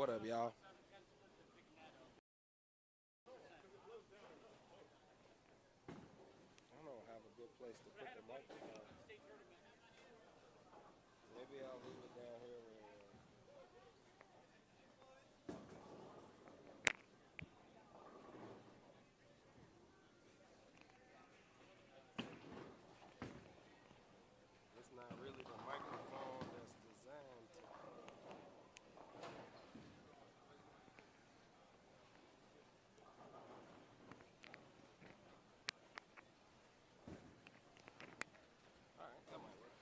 What up, y'all? I don't have a good place to put the microphone. Maybe I'll leave it down here. It's not really the microphone that's designed to. All right, that might work.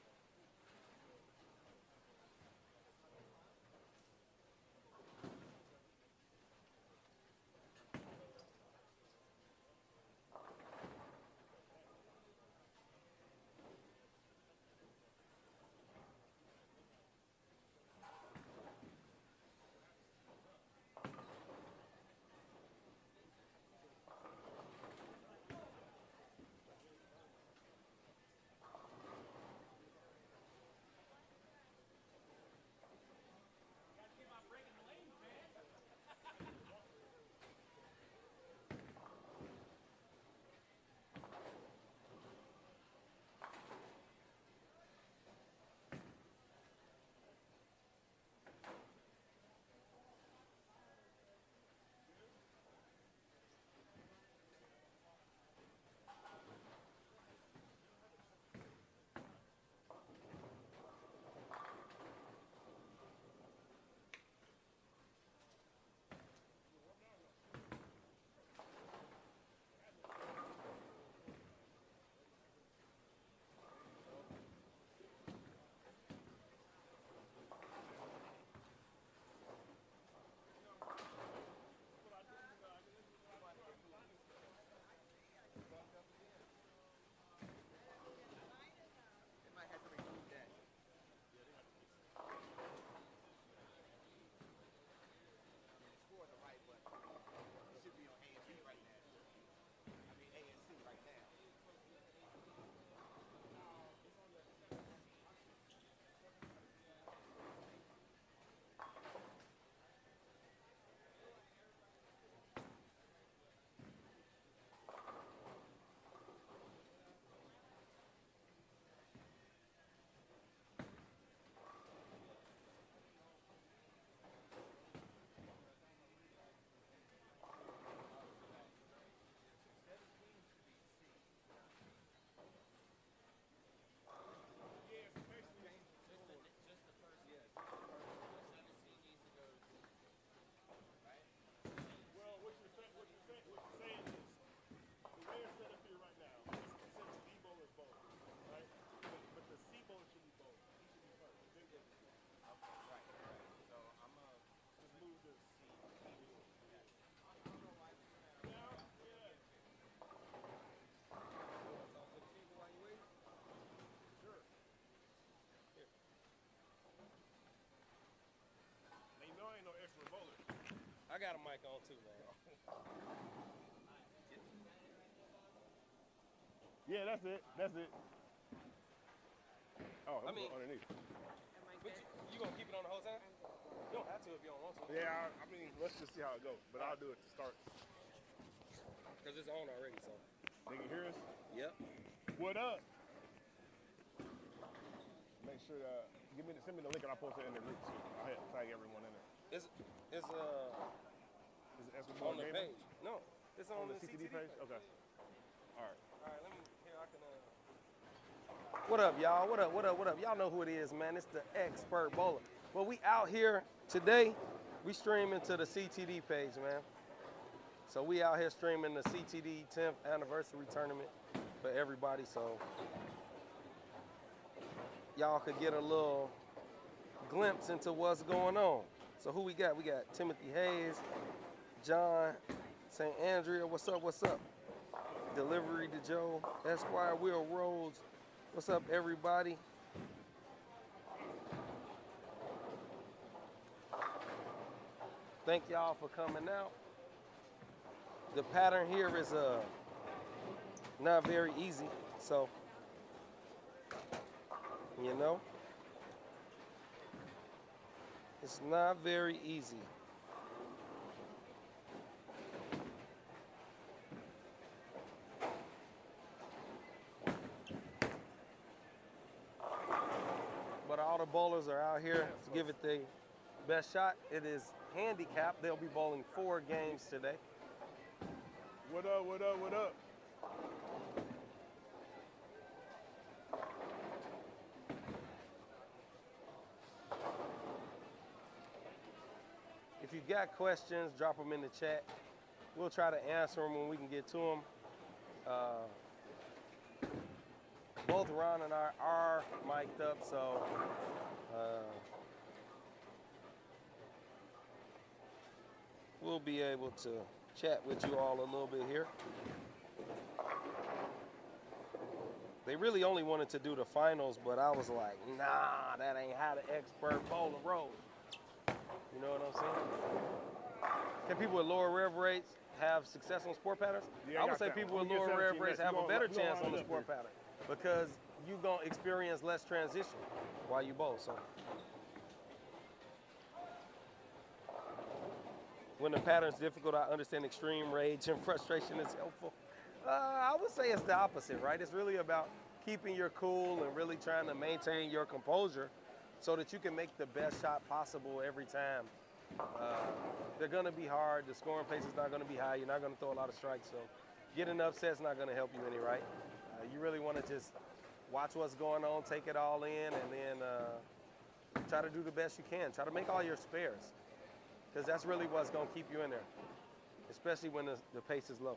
I got a mic on too, man. Yeah, that's it. That's it. Oh, I mean, underneath. But you gonna keep it on the whole time? You don't have to if you don't want to. Yeah, I mean, let's just see how it goes. But I'll do it to start. Because it's on already, so. They can hear us? Yep. What up? Make sure to send me the link and I'll post it in the group too. I'll tag everyone in it. It's Is it on the page. No, it's on the CTD page. Okay. All right. All right, let me, here I can, What up, y'all? What up, what up, what up? Y'all know who it is, man. It's the Expert Bowler. Well, we out here today. We streaming to the CTD page, man. So we out here streaming the CTD 10th anniversary tournament for everybody. So y'all could get a little glimpse into what's going on. So who we got? We got Timothy Hayes, John, St. Andrea. What's up, what's up? Delivery to Joe, Esquire, Will Rhodes. What's up, everybody? Thank y'all for coming out. The pattern here is not very easy, so you know, it's not very easy. the bowlers are out here to give it the best shot. It is handicapped. They'll be bowling 4 games today. What up, what up, what up? If you got questions, drop them in the chat. We'll try to answer them when we can get to them. Both Ron and I are mic'd up, so we'll be able to chat with you all a little bit here. They really only wanted to do the finals, but I was like, nah, that ain't how the expert bowler rolls. You know what I'm saying? Can people with lower rev rates have success on sport patterns? Yeah, I would say people with lower rev rates have a better chance on the sport pattern because you're going to experience less transition while you bowl. So when the pattern's difficult, I understand extreme rage and frustration is helpful. I would say it's the opposite, right? It's really about keeping your cool and really trying to maintain your composure so that you can make the best shot possible every time. They're going to be hard. The scoring pace is not going to be high. You're not going to throw a lot of strikes. So getting upset's not going to help you any, right? You really want to just watch what's going on, take it all in, and then try to do the best you can. Try to make all your spares because that's really what's going to keep you in there, especially when the pace is low,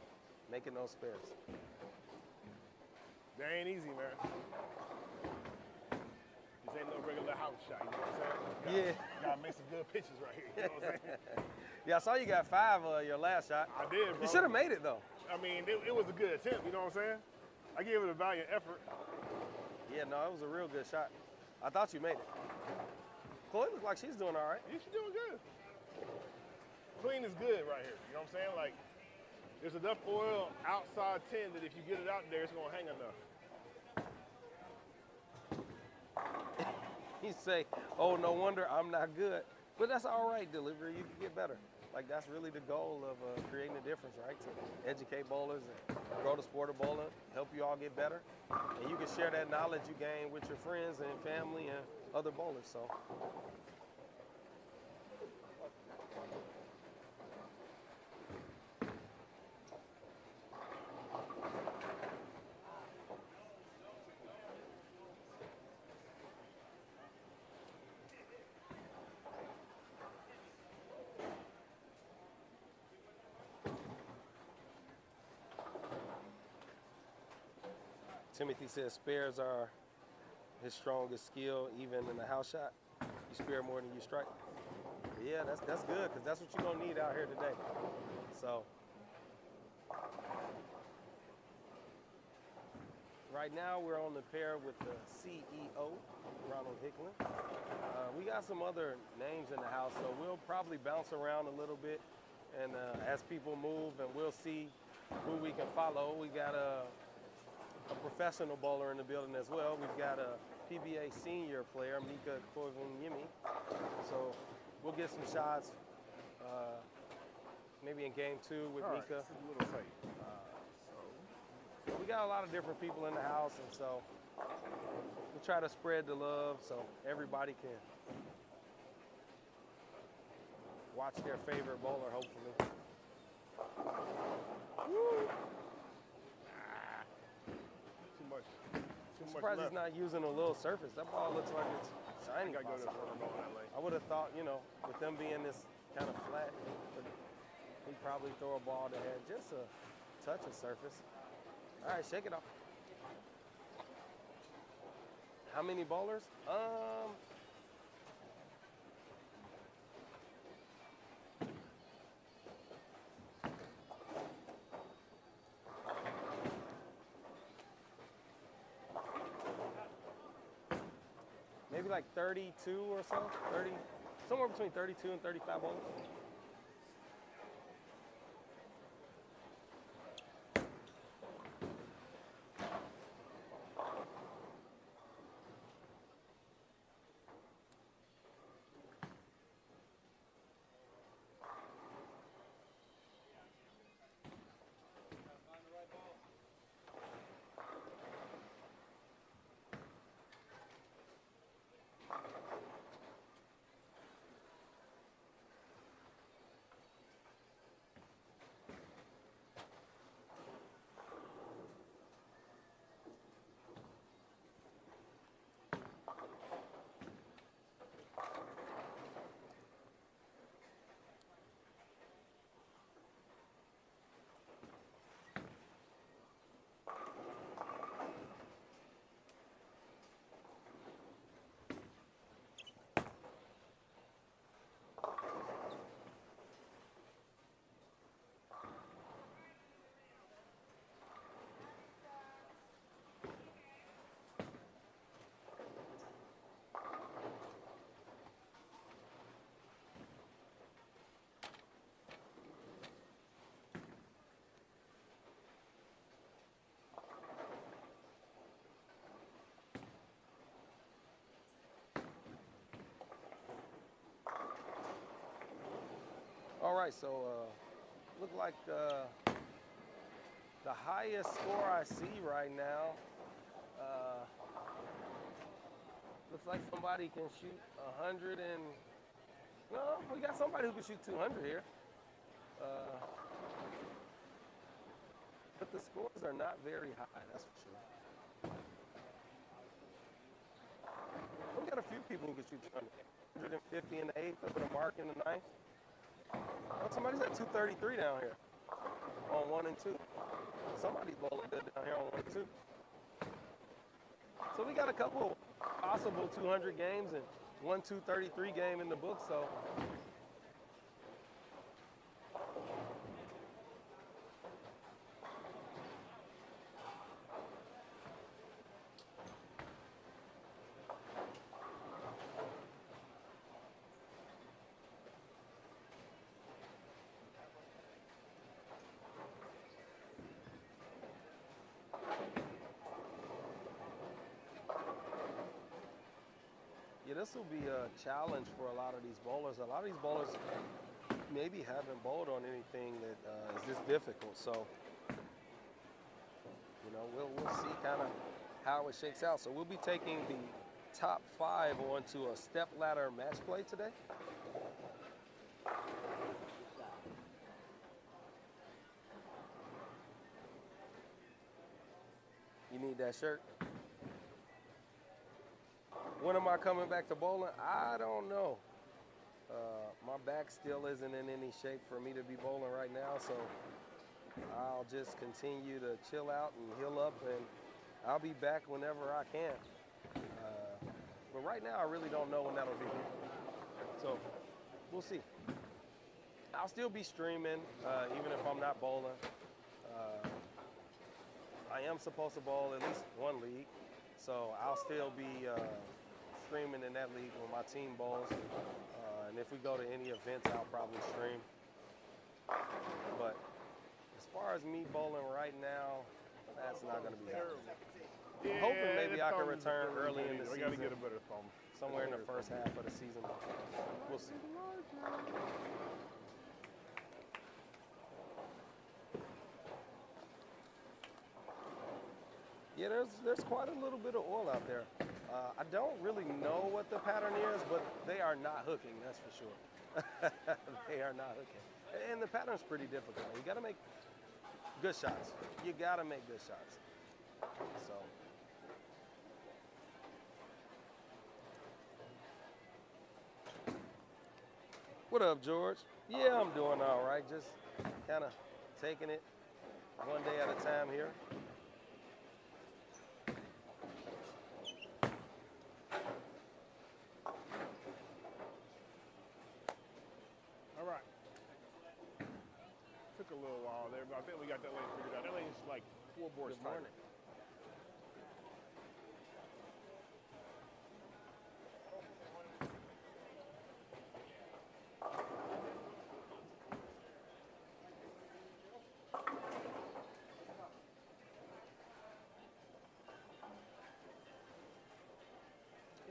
making those spares. That ain't easy, man. This ain't no regular house shot, you know what I'm saying? Gotta make some good pitches right here, you know what I'm saying? Yeah, I saw you got 5 your last shot. I did, bro. You should have made it, though. I mean, it was a good attempt, you know what I'm saying? I gave it a valiant effort. Yeah, no, it was a real good shot. I thought you made it. Chloe looks like she's doing all right. Yeah, she's doing good. Clean is good right here, you know what I'm saying? Like, there's enough oil outside 10 that if you get it out there, it's gonna hang enough. You say, oh, no wonder I'm not good. But that's all right, delivery. You can get better. Like, that's really the goal of creating a difference, right? To educate bowlers and grow the sport of bowling, help you all get better. And you can share that knowledge you gain with your friends and family and other bowlers. So. Timothy says spares are his strongest skill, even in the house shot. You spare more than you strike. Yeah, that's good, because that's what you're going to need out here today. So, right now we're on the pair with the CEO, Ronald Hickman. We got some other names in the house, so we'll probably bounce around a little bit and as people move, and we'll see who we can follow. We got a professional bowler in the building as well. We've got a PBA senior player, Mika Koivunyemi. So we'll get some shots maybe in game 2 with Mika. This is a little tight. So we got a lot of different people in the house, and so we'll try to spread the love so everybody can watch their favorite bowler, hopefully. Woo! Too I'm surprised much he's not using a little surface. That ball looks like it's shiny. I gotta go that lane. I would have thought, you know, with them being this kind of flat, he'd probably throw a ball that had just a touch of surface. All right, shake it off. How many bowlers? Maybe like 32 or so, 30, somewhere between 32 and 35 bowlers. right, so look like the highest score I see right now. Looks like somebody can shoot 100 and, well, we got somebody who can shoot 200 here. But the scores are not very high, that's for sure. We got a few people who can shoot 200. 150 in the 8th, with a mark in the 9th. Oh, somebody's at 233 down here on 1 and 2. Somebody's bowling good down here on 1 and 2. So we got a couple possible 200 games and 1 233 game in the book, so. Yeah, this will be a challenge for a lot of these bowlers. A lot of these bowlers maybe haven't bowled on anything that is this difficult. So, you know, we'll see kind of how it shakes out. So we'll be taking the top 5 onto a step ladder match play today. You need that shirt? When am I coming back to bowling? I don't know. My back still isn't in any shape for me to be bowling right now, so I'll just continue to chill out and heal up, and I'll be back whenever I can. But right now, I really don't know when that'll be. So we'll see. I'll still be streaming, even if I'm not bowling. I am supposed to bowl at least one league, so I'll still be streaming in that league when my team bowls. And if we go to any events, I'll probably stream. But as far as me bowling right now, that's not going to be happening. I'm hoping maybe I can return early in the season. We got to get a better thumb. Somewhere in the first half of the season. We'll see. Yeah, there's quite a little bit of oil out there. I don't really know what the pattern is, but they are not hooking, that's for sure. They are not hooking. And the pattern's pretty difficult. You got to make good shots. You got to make good shots. So. What up, George? Yeah, I'm doing all right. Just kind of taking it one day at a time here. All right. Took a little while there, but I think we got that lane figured out. That lane's like 4 boards tighter.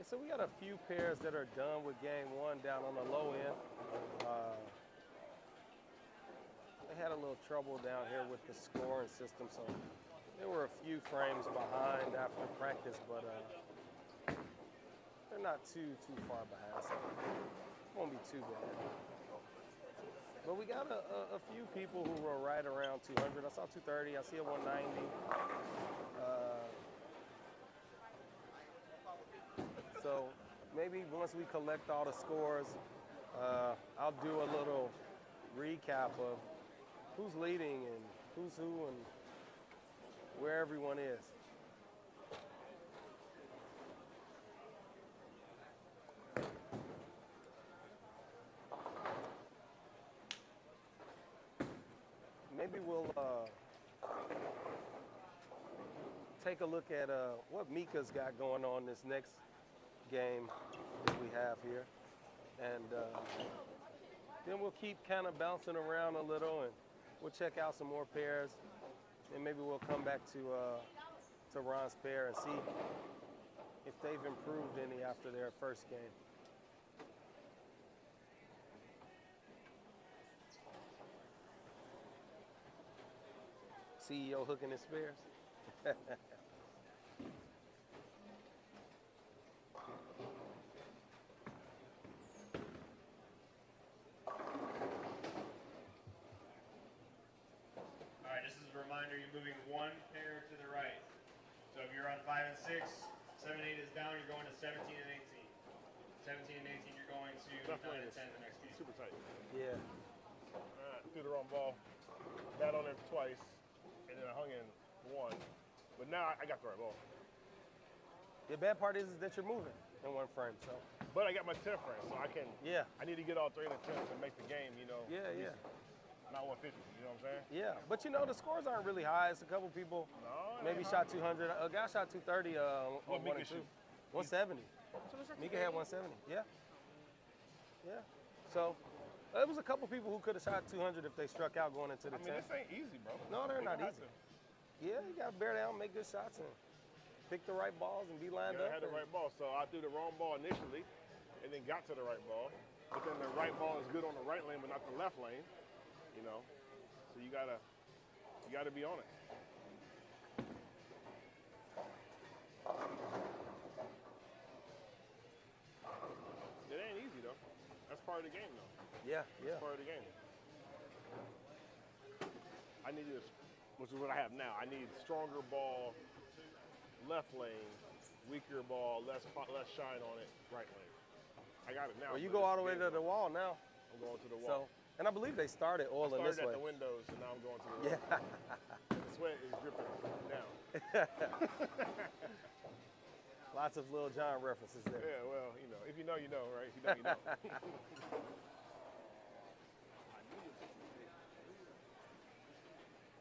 So we got a few pairs that are done with game 1 down on the low end. They had a little trouble down here with the scoring system, so there were a few frames behind after practice, but they're not too far behind, so it won't be too bad. But we got a few people who were right around 200. I saw 230. I see a 190. So maybe once we collect all the scores, I'll do a little recap of who's leading and who's who and where everyone is. Maybe we'll take a look at what Mika's got going on this next game that we have here, and then we'll keep kind of bouncing around a little, and we'll check out some more pairs, and maybe we'll come back to Ron's pair and see if they've improved any after their first game. CEO hooking his spares. All right, just as a reminder, you're moving one pair to the right. So if you're on 5 and 6, 7 and 8 is down, you're going to 17 and 18. 17 and 18, you're going to 9 and 10 the next game. Super tight. Yeah. Threw the wrong ball. Got on it twice, and then I hung in one. But now I got the right ball. The bad part is that you're moving in one frame, so. But I got my 10th frame, so I can. Yeah. I need to get all 3 and 10 to make the game, you know. Yeah, yeah. Not 150, you know what I'm saying? Yeah, but you know, the scores aren't really high. It's a couple people maybe shot 200. A guy shot 230 on 1 and 2. 170. Mika had 170, yeah. Yeah. So, it was a couple people who could have shot 200 if they struck out going into the 10. This ain't easy, bro. No, they're not easy. Yeah, you got to bear down, make good shots, and pick the right balls and be lined up. I had the right ball, so I threw the wrong ball initially and then got to the right ball. But then the right ball is good on the right lane but not the left lane, you know. So you gotta be on it. It ain't easy though. That's part of the game though. Yeah, yeah. That's part of the game. I need this, which is what I have now. I need stronger ball, left lane, weaker ball, less shine on it, right lane. I got it now. Well, you go all the way to the wall now. I'm going to the wall. So, and I believe they started oiling this way. I started at the windows, and now I'm going to the wall. Yeah. The sweat is dripping down. Lots of Lil Jon references there. Yeah, well, you know, if you know, you know, right? If you know, you know.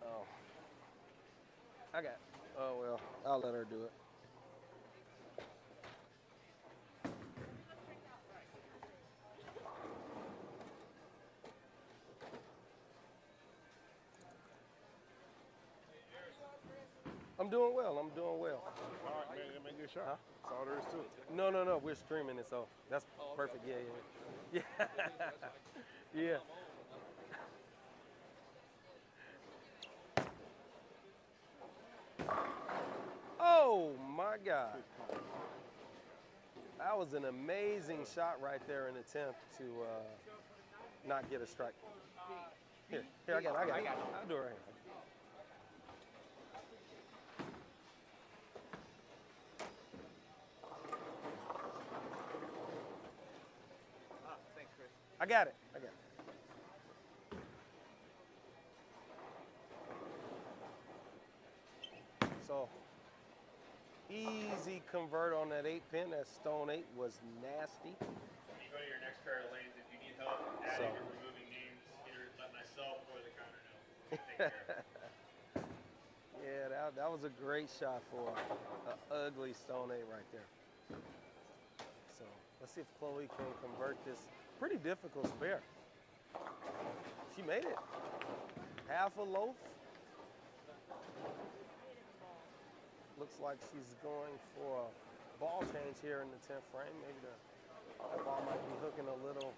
Oh. I got it. Oh, well, I'll let her do it. I'm doing well. I'm doing well. All right, man, make a good shot. Huh? That's all there is to it. No. We're streaming it, so that's perfect. Yeah. Yeah. Oh, my God. That was an amazing shot right there in the 10th to not get a strike. Here, I got it. I'll do it right here. Thanks, Chris. I got it. So, easy convert on that 8-pin. That stone 8 was nasty. When you go to your next pair of lanes, if you need help adding or removing names, either let myself or the counter know. Take care of it. Yeah, that was a great shot for an ugly stone 8 right there. So, let's see if Chloe can convert this pretty difficult spare. She made it. Half a loaf. Looks like she's going for a ball change here in the 10th frame. Maybe that ball might be hooking a little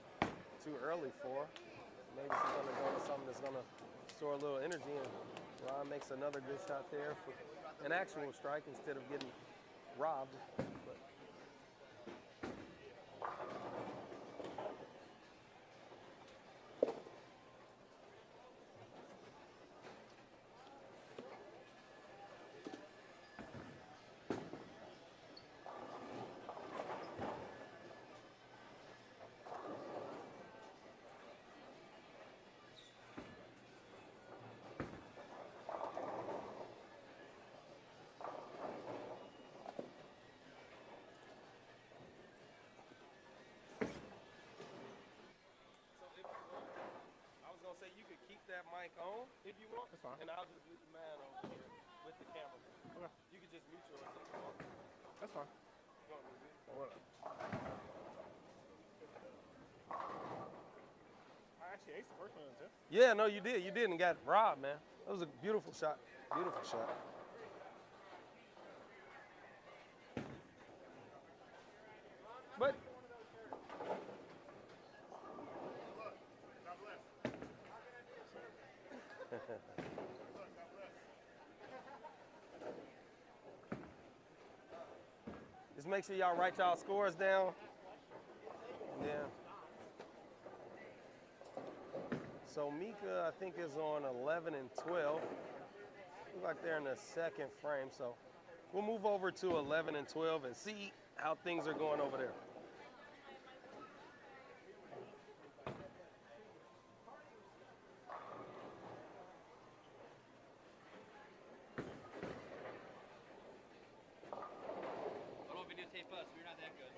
too early for her. Maybe she's going to go to something that's going to store a little energy, and Ron makes another good shot there for an actual strike instead of getting robbed. But say you could keep that mic on if you want. That's fine. And I'll just mute mine over here with the camera. Okay. You could just mute yours if you want. That's fine. You want me to mute? What up? I actually aced the first one, too. Yeah, no, you did. You did and got robbed, man. That was a beautiful shot. Beautiful shot. But Just make sure y'all write y'all scores down. Yeah. So Mika, I think, is on 11 and 12. Looks like they're in the second frame. So we'll move over to 11 and 12 and see how things are going over there. Don't videotape us. We're not that good.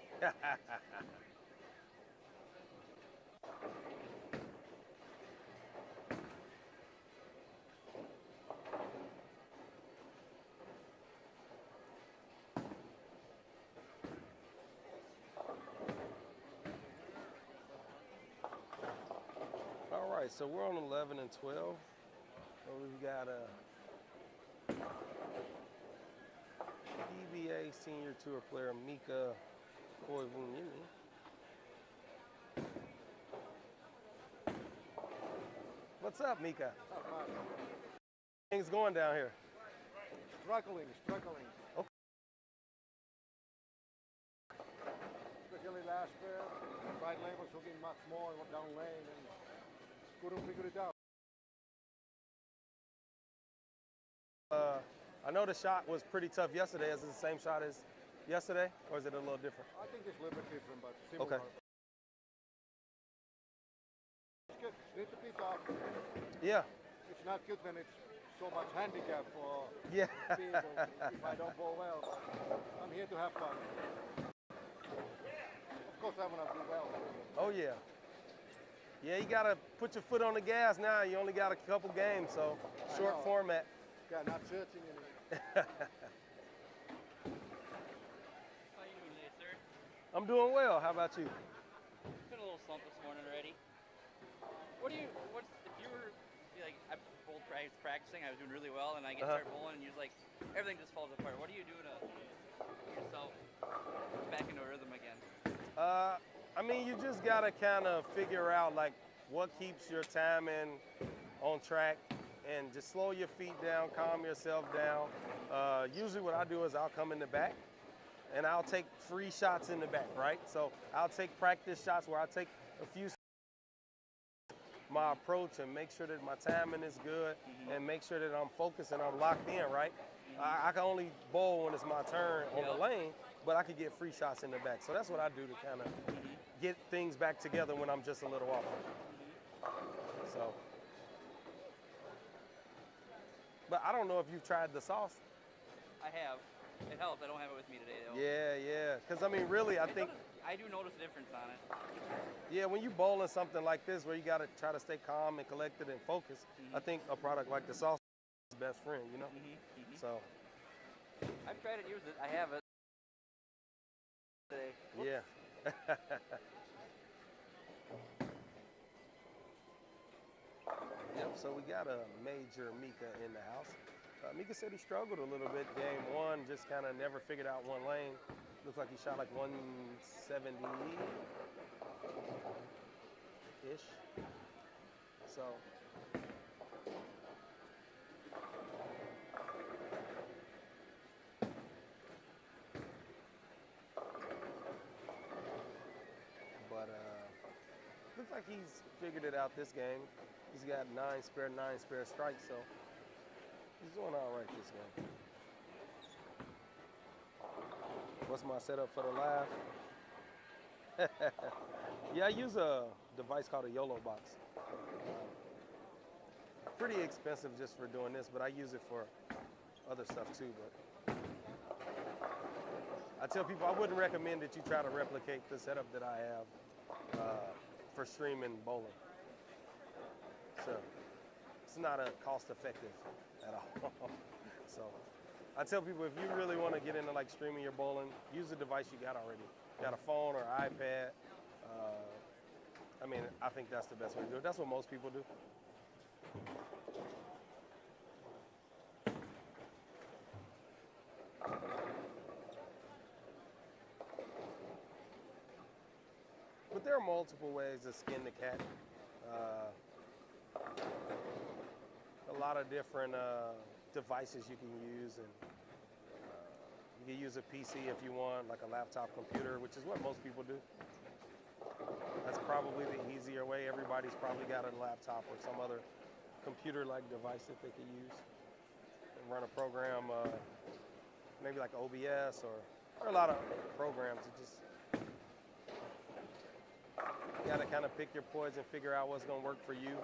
All right, so we're on 11 and 12. So we've got a DBA Senior Tour player, Mika Koivunyimi. What's up, Mika? Things going down here? Struggling. Okay. Especially last year, right lane was looking much more down lane and couldn't figure it out. I know the shot was pretty tough yesterday. Is it the same shot as yesterday, or is it a little different? I think it's a little bit different, but similar. Okay. It's good. It's a bit tough. Yeah. It's not good when it's so much handicap for Yeah. people if I don't bowl well. I'm here to have fun. Of course I want to do well. Oh, yeah. Yeah, you got to put your foot on the gas now. You only got a couple games, so short format. Yeah, not searching in it. How you doing today, sir? I'm doing well. How about you? Been a little slump this morning already. If you were, like, I bowled practicing, I was doing really well, and I get started bowling, and you're like, everything just falls apart. What do you do to get yourself back into a rhythm again? I mean, you just got to kind of figure out, like, what keeps your timing on track, and just slow your feet down, calm yourself down. Usually what I do is I'll come in the back, and I'll take free shots in the back, right? So I'll take practice shots where I take a few my approach and make sure that my timing is good and make sure that I'm focused and I'm locked in, right? I can only bowl when it's my turn on the lane, but I could get free shots in the back. So that's what I do to kind of get things back together when I'm just a little off. So, but I don't know if you've tried the sauce. I have. It helps. I don't have it with me today, though. Yeah. Because, I mean, really, I think... I do notice a difference on it. Yeah, when you bowling something like this where you got to try to stay calm and collected and focused, I think a product like the sauce is his best friend, you know? So... I've tried it, used it. I have it. Today. Yeah. Yep, so we got a major Mika in the house. Mika said he struggled a little bit game one, just kind of never figured out one lane. Looks like he shot like 170-ish. So. But looks like he's figured it out this game. He's got 9 spare strikes, so he's doing all right this game. What's my setup for the live? Yeah, I use a device called a YOLO box. Pretty expensive just for doing this, but I use it for other stuff too. But I tell people I wouldn't recommend that you try to replicate the setup that I have for streaming bowling. So it's not cost effective at all. So I tell people if you really want to get into like streaming your bowling, use the device you got already. You got a phone or iPad. I mean, I think that's the best way to do it. That's what most people do. But there are multiple ways to skin the cat. A lot of different devices you can use, and you could use a PC if you want, like a laptop computer, which is what most people do. That's probably the easier way. Everybody's probably got a laptop or some other computer-like device that they could use and run a program, maybe like OBS or a lot of programs. It just, you got to kind of pick your poison, figure out what's going to work for you.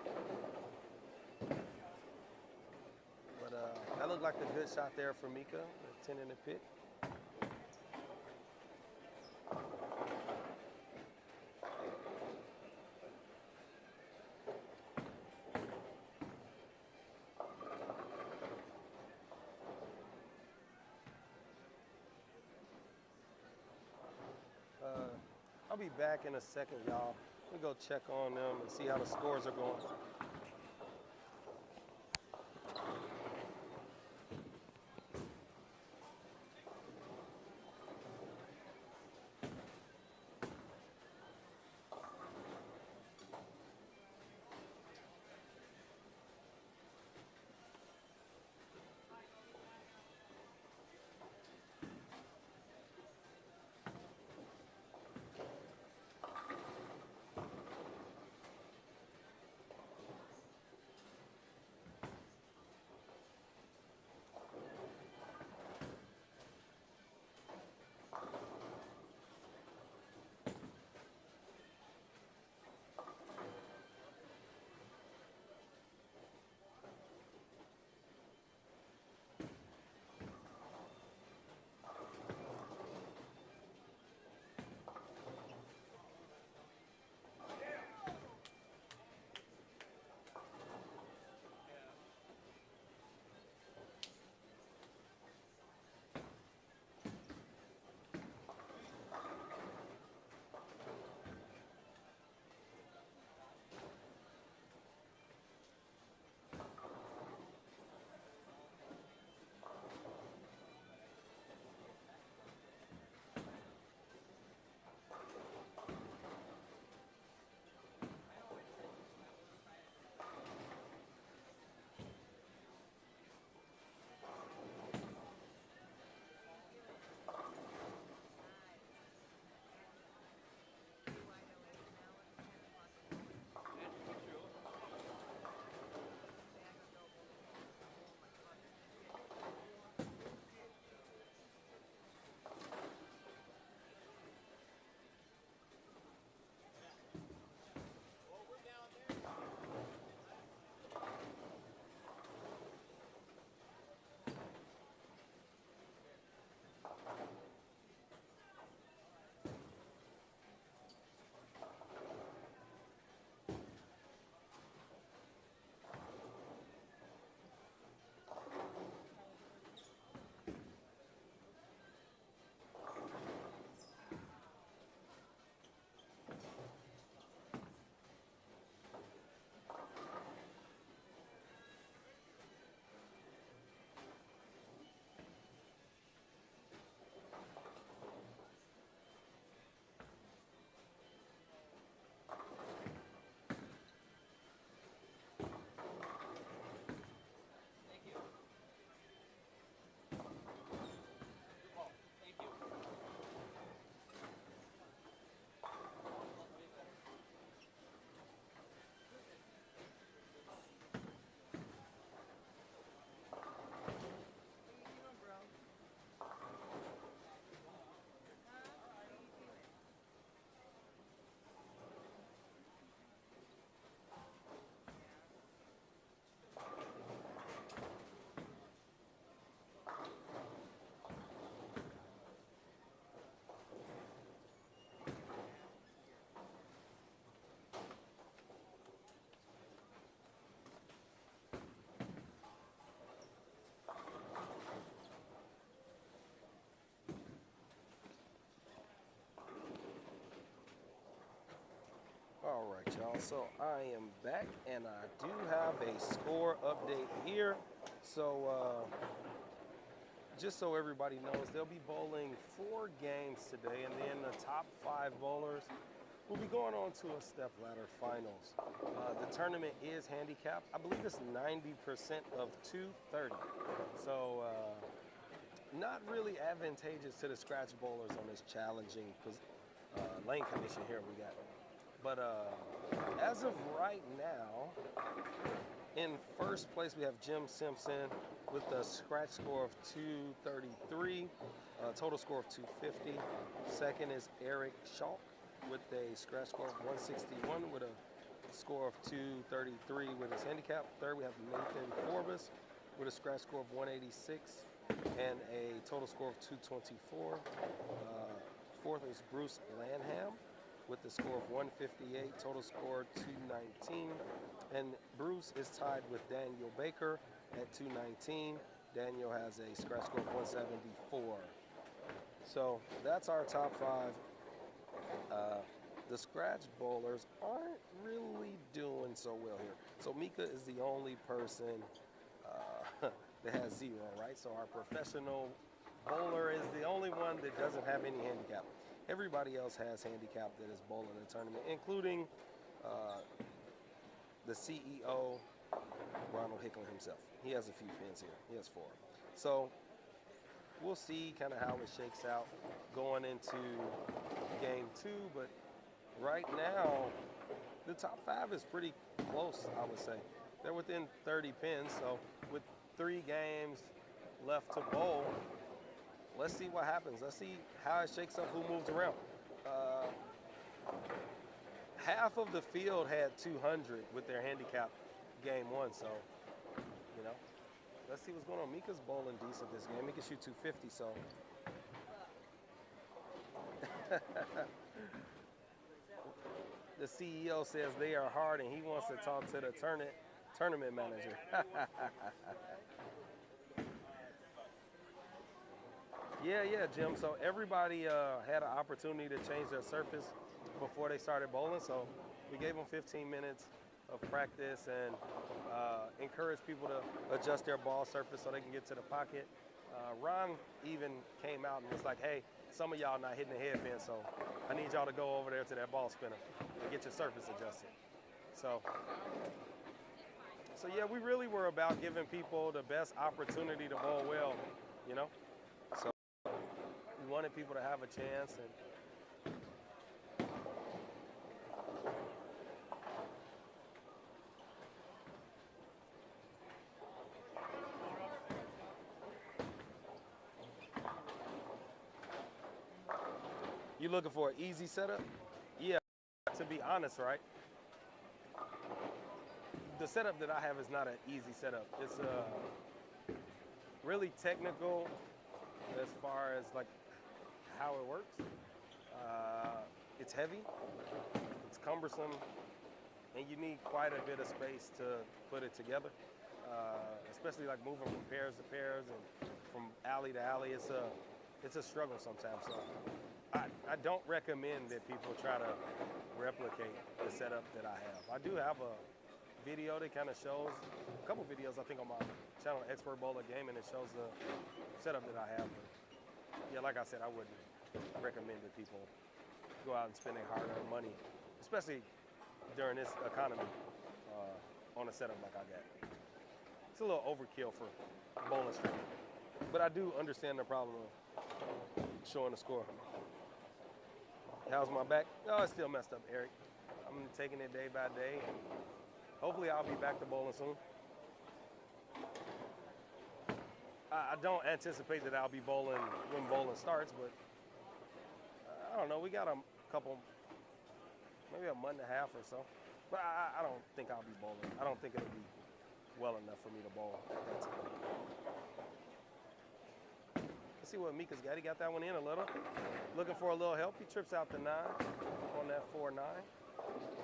But that looked like a good shot there for Mika, 10 in the pit. I'll be back in a second, y'all. Let me go check on them and see how the scores are going. All right, y'all, so I am back and I do have a score update here. So just so everybody knows, they'll be bowling 4 games today, and then the top 5 bowlers will be going on to a step ladder finals. The tournament is handicapped. I believe it's 90% of 230. So not really advantageous to the scratch bowlers on this challenging lane condition here we got. But as of right now, in first place we have Jim Simpson with a scratch score of 233, total score of 250. Second is Eric Schalk with a scratch score of 161 with a score of 233 with his handicap. Third, we have Nathan Forbes with a scratch score of 186 and a total score of 224. Fourth is Bruce Lanham with the score of 158, total score 219. And Bruce is tied with Daniel Baker at 219. Daniel has a scratch score of 174. So that's our top five. The scratch bowlers aren't really doing so well here. So Mika is the only person that has 0, right? So our professional bowler is the only one that doesn't have any handicap. Everybody else has handicap that is bowling the tournament, including the CEO, Ronald Hicklin himself. He has a few pins here. He has 4. So we'll see kind of how it shakes out going into game 2. But right now, the top 5 is pretty close, I would say. They're within 30 pins. So with 3 games left to bowl, let's see what happens. Let's see how it shakes up, who moves around. Half of the field had 200 with their handicap game 1, so, you know, let's see what's going on. Mika's bowling decent this game. Mika shoot 250, so. The CEO says they are hard, and he wants to talk to the tournament manager. Yeah, Jim. So everybody had an opportunity to change their surface before they started bowling. So we gave them 15 minutes of practice and encouraged people to adjust their ball surface so they can get to the pocket. Ron even came out and was like, hey, some of y'all not hitting the headpin, so I need y'all to go over there to that ball spinner and get your surface adjusted. So yeah, we really were about giving people the best opportunity to bowl well, you know? So we wanted people to have a chance. And you looking for an easy setup? Yeah, to be honest, right? The setup that I have is not an easy setup. It's really technical as far as like how it works. It's heavy, it's cumbersome, and you need quite a bit of space to put it together. Especially like moving from pairs to pairs and from alley to alley. It's a struggle sometimes. So I don't recommend that people try to replicate the setup that I have. I do have a video that kind of shows, a couple videos I think on my channel, Expert Bowler Gaming, that shows the setup that I have. But yeah, like I said, I wouldn't recommend that people go out and spend their hard-earned money, especially during this economy, on a setup like I got. It's a little overkill for bowling street, but I do understand the problem of showing the score. How's my back? Oh, it's still messed up, Eric. I'm taking it day by day. And hopefully I'll be back to bowling soon. I don't anticipate that I'll be bowling when bowling starts, but I don't know. We got a couple, maybe a month and a half or so. But I don't think I'll be bowling. I don't think it'll be well enough for me to bowl at that time. Let's see what Mika's got. He got that one in a little. Looking for a little help. He trips out the 9 on that 4-9.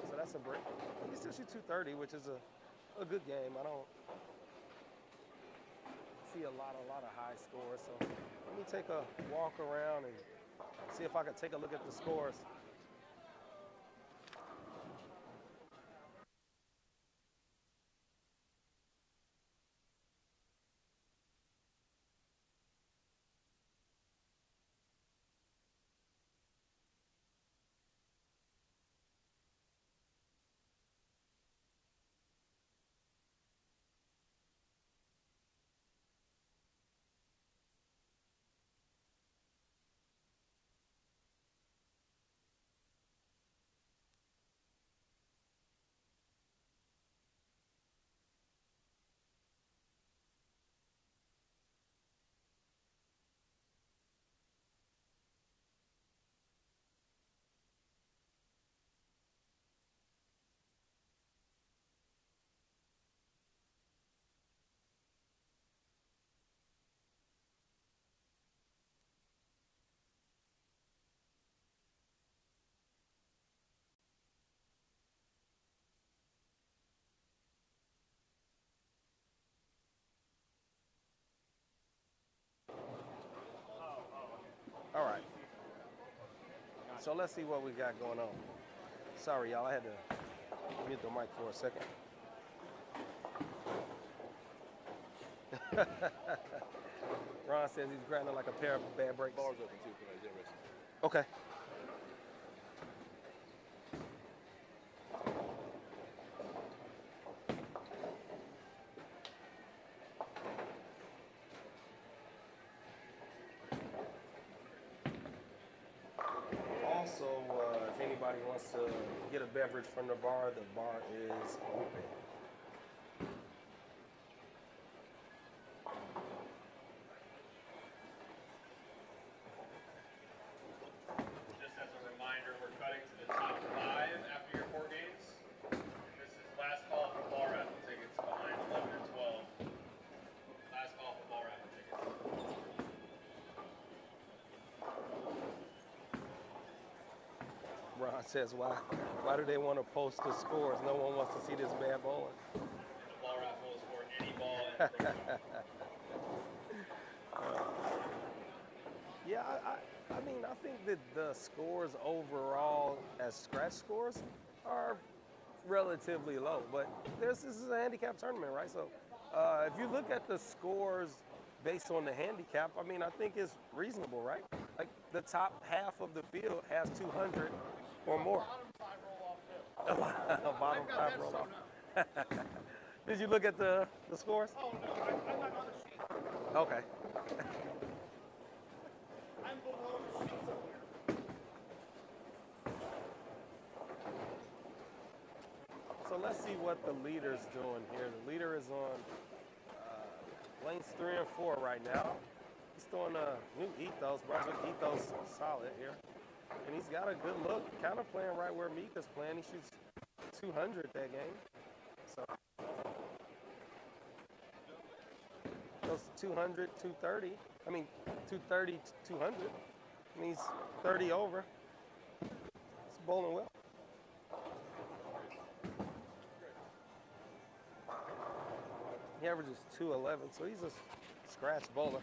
So that's a break. He still shoots 230, which is a good game. I don't see a lot of high scores. So let me take a walk around and see if I can take a look at the scores. So let's see what we got going on. Sorry, y'all, I had to mute the mic for a second. Ron says he's grinding like a pair of bad brakes. Bars open too, for like rest. Okay. Also, if anybody wants to get a beverage from the bar is open. Just as a reminder, we're cutting to the top 5 after your 4 games. This is last call for ball raffle tickets behind 11 and 12. Last call for ball raffle tickets. Ron says, why do they want to post the scores? No one wants to see this bad bowling. And the ball raffle is for any ball in the program. Yeah, I mean, I think that the scores overall as scratch scores are relatively low, but this is a handicap tournament, right? So if you look at the scores based on the handicap, I mean, I think it's reasonable, right? Like the top half of the field has 200 or more. Bottom 5 roll off. Did you look at the scores? Oh, no, I'm not on the sheet. Okay. I'm below the sheet somewhere. So let's see what the leader's doing here. The leader is on lanes 3 and 4 right now. He's throwing a new ethos, Brunswick ethos solid here. And he's got a good look, kind of playing right where Mika's playing. He shoots 200 that game. So goes 200, 230. I mean, 230, 200. I mean, he's 30 over. It's bowling well. He averages 211, so he's a scratch bowler.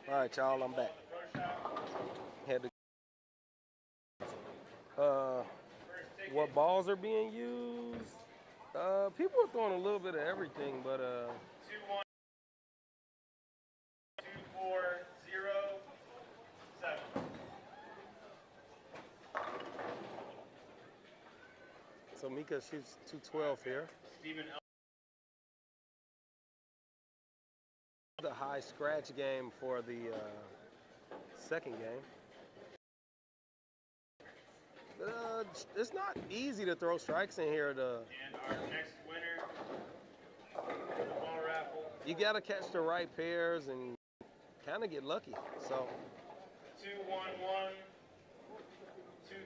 All right, y'all, I'm back. Had to. What balls are being used? People are throwing a little bit of everything, but 2-1-2-4-0-7. so Mika shoots 212 here. Stephen L. The high scratch game for the second game. It's not easy to throw strikes in here. And our next winner for the ball raffle. You got to catch the right pairs and kind of get lucky. So 2-1-1, 2-3-7-2.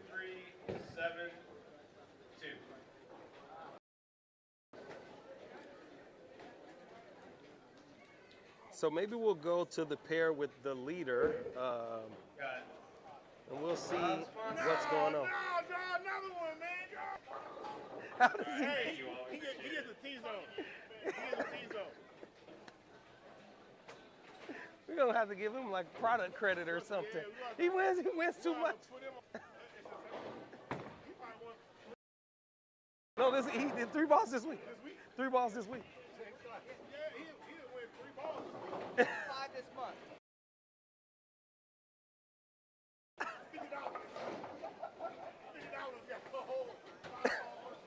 So maybe we'll go to the pair with the leader, Got it. and we'll see what's going on. Draw another one, man. How does he? Hey, he gets a T-zone. He gets a T-zone. We're gonna have to give him like product credit or something. He wins too much. Put him on. He might want No, he did 3 balls this week. 3 balls this week. Yeah, he didn't win 3 balls. 5 this month. $50. $50 got the whole 5 balls.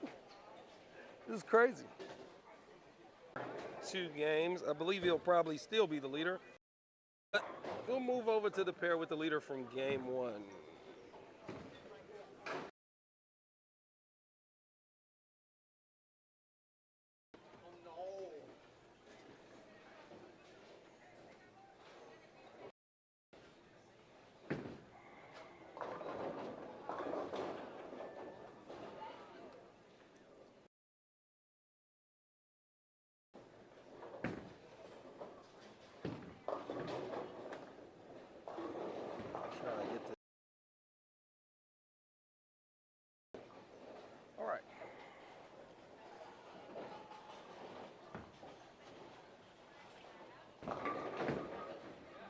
This is crazy. 2 games. I believe he'll probably still be the leader. But we'll move over to the pair with the leader from game 1. Trying to get this. All right.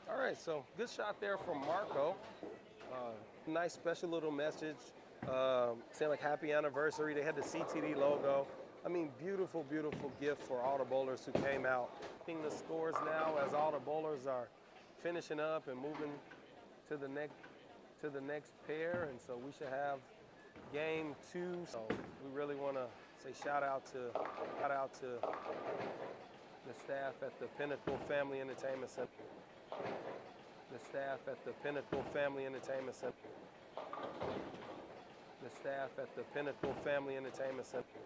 All right, so good shot there from Marco. Nice special little message saying like happy anniversary. They had the CTD logo. I mean, beautiful, beautiful gift for all the bowlers who came out. Seeing the scores now as all the bowlers are finishing up and moving to the next pair, and so we should have game 2. So we really want to say shout out to the staff at the Pinnacle Family Entertainment Center. The staff at the Pinnacle Family Entertainment Center. The staff at the Pinnacle Family Entertainment Center.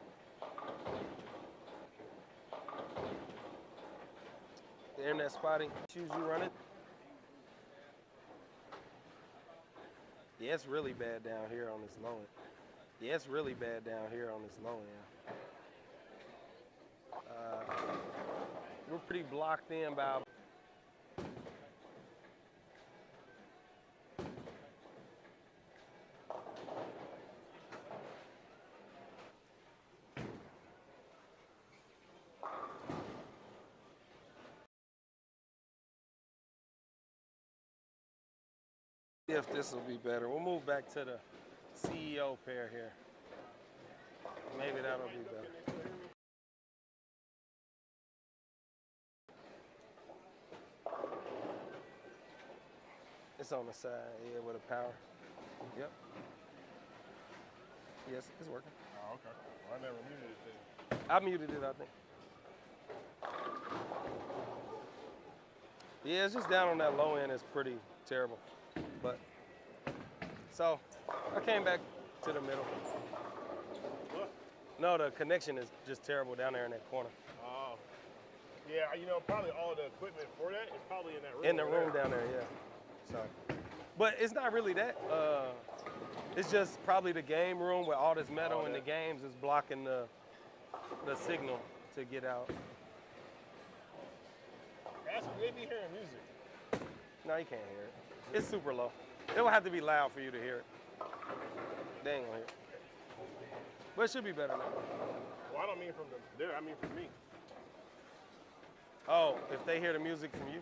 The internet spotting shoes you running? Yeah, it's really bad down here on this low end. Yeah, it's really bad down here on this low end. We're pretty blocked in by. If this will be better. We'll move back to the CEO pair here. Maybe that'll be better. It's on the side, yeah, with a power. Yep. Yes, it's working. Oh, okay. Well, I never muted it then. I muted it, I think. Yeah, it's just down on that low end. It's pretty terrible. But, so, I came back to the middle. What? No, the connection is just terrible down there in that corner. Oh. Yeah, you know, probably all the equipment for that is probably in that room. In the over room there. down there, yeah. So, but it's not really that. It's just probably the game room where all this metal in the games is blocking the signal to get out. That's what they be hearing music. No, you can't hear it. It's super low. It will have to be loud for you to hear it. They ain't gonna hear it. But it should be better now. Well, I don't mean from there. I mean from me. Oh, if they hear the music from you?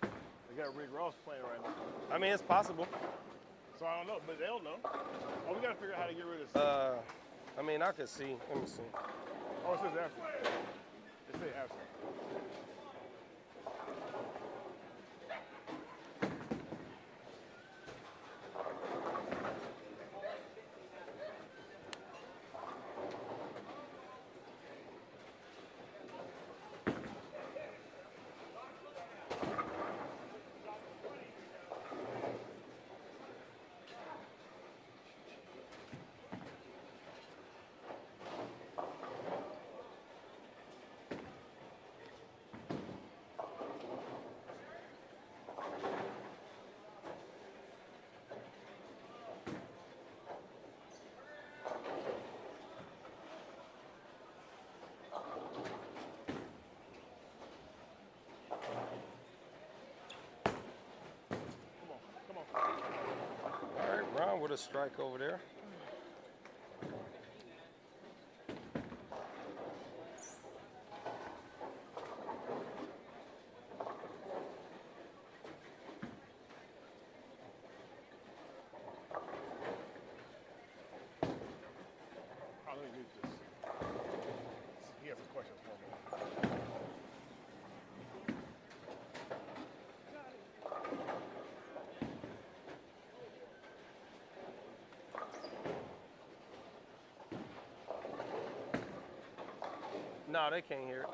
They got Rick Ross playing right now. I mean, it's possible. So I don't know, but they'll know. Oh, we got to figure out how to get rid of this. I mean, I could see. Let me see. Oh, it says absent. It says absent. All right, Brown with a strike over there. Oh, let me mute this. He has some questions for me. No, they can't hear it.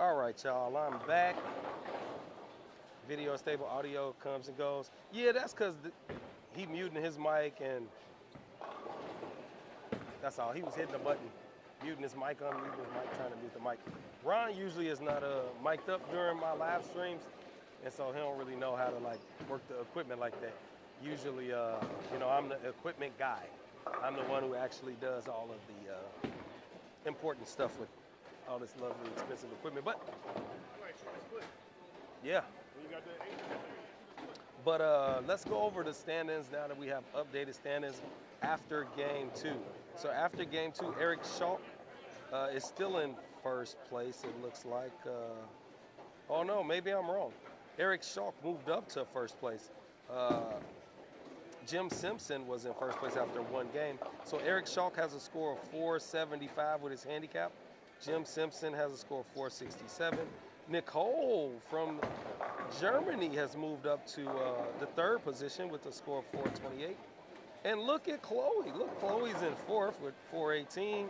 All right, y'all, I'm back. Video is stable, audio comes and goes. Yeah, that's because he muting his mic, and that's all. He was hitting the button, muting his mic, unmuting his mic, trying to mute the mic. Ron usually is not mic'd up during my live streams, and so he don't really know how to like work the equipment like that. Usually, you know, I'm the equipment guy. I'm the one who actually does all of the important stuff with all this lovely, expensive equipment. But yeah. But let's go over the standings now that we have updated standings after game 2. So after game 2, Eric Schalk is still in first place, it looks like. Oh no, maybe I'm wrong. Eric Schalk moved up to first place. Jim Simpson was in first place after one game. So Eric Schalk has a score of 475 with his handicap. Jim Simpson has a score of 467. Nicole from Germany has moved up to the third position with a score of 428. And look at Chloe. Look, Chloe's in fourth with 418,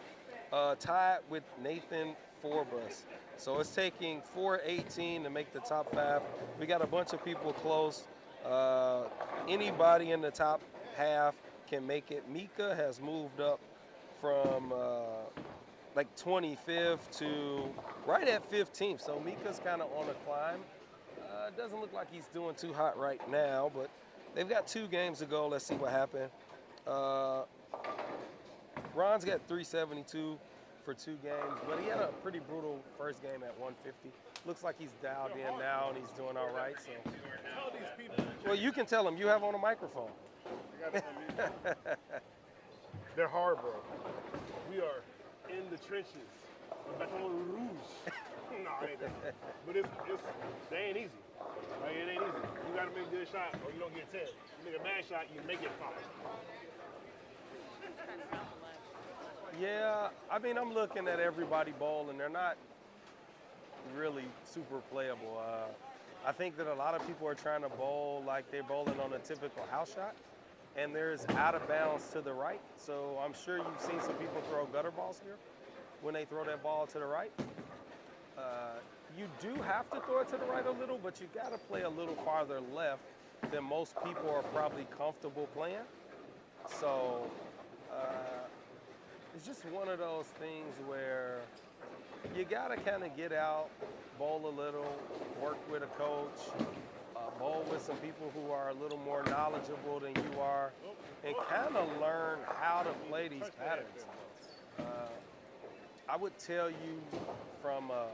tied with Nathan Forbus. So it's taking 418 to make the top 5. We got a bunch of people close. Anybody in the top half can make it. Mika has moved up from like 25th to right at 15th. So Mika's kind of on a climb. It doesn't look like he's doing too hot right now, but they've got 2 games to go. Let's see what happened. Ron's got 372 for 2 games, but he had a pretty brutal first game at 150. Looks like he's dialed in now and he's doing all right. So, well, you can tell him. You have on a microphone. They're hard, bro. We are in the trenches. Baton Rouge. No, it ain't that. But they ain't easy. Like, it ain't easy. You gotta make a good shot or you don't get 10. You make a bad shot, you make it 5. Yeah, I mean, I'm looking at everybody bowl, and they're not really super playable. I think that a lot of people are trying to bowl like they're bowling on a typical house shot, and there's out of bounds to the right. So I'm sure you've seen some people throw gutter balls here when they throw that ball to the right. You do have to throw it to the right a little, but you got to play a little farther left than most people are probably comfortable playing. So it's just one of those things where you got to kind of get out, bowl a little, work with a coach, bowl with some people who are a little more knowledgeable than you are, and kind of learn how to play these patterns. I would tell you from an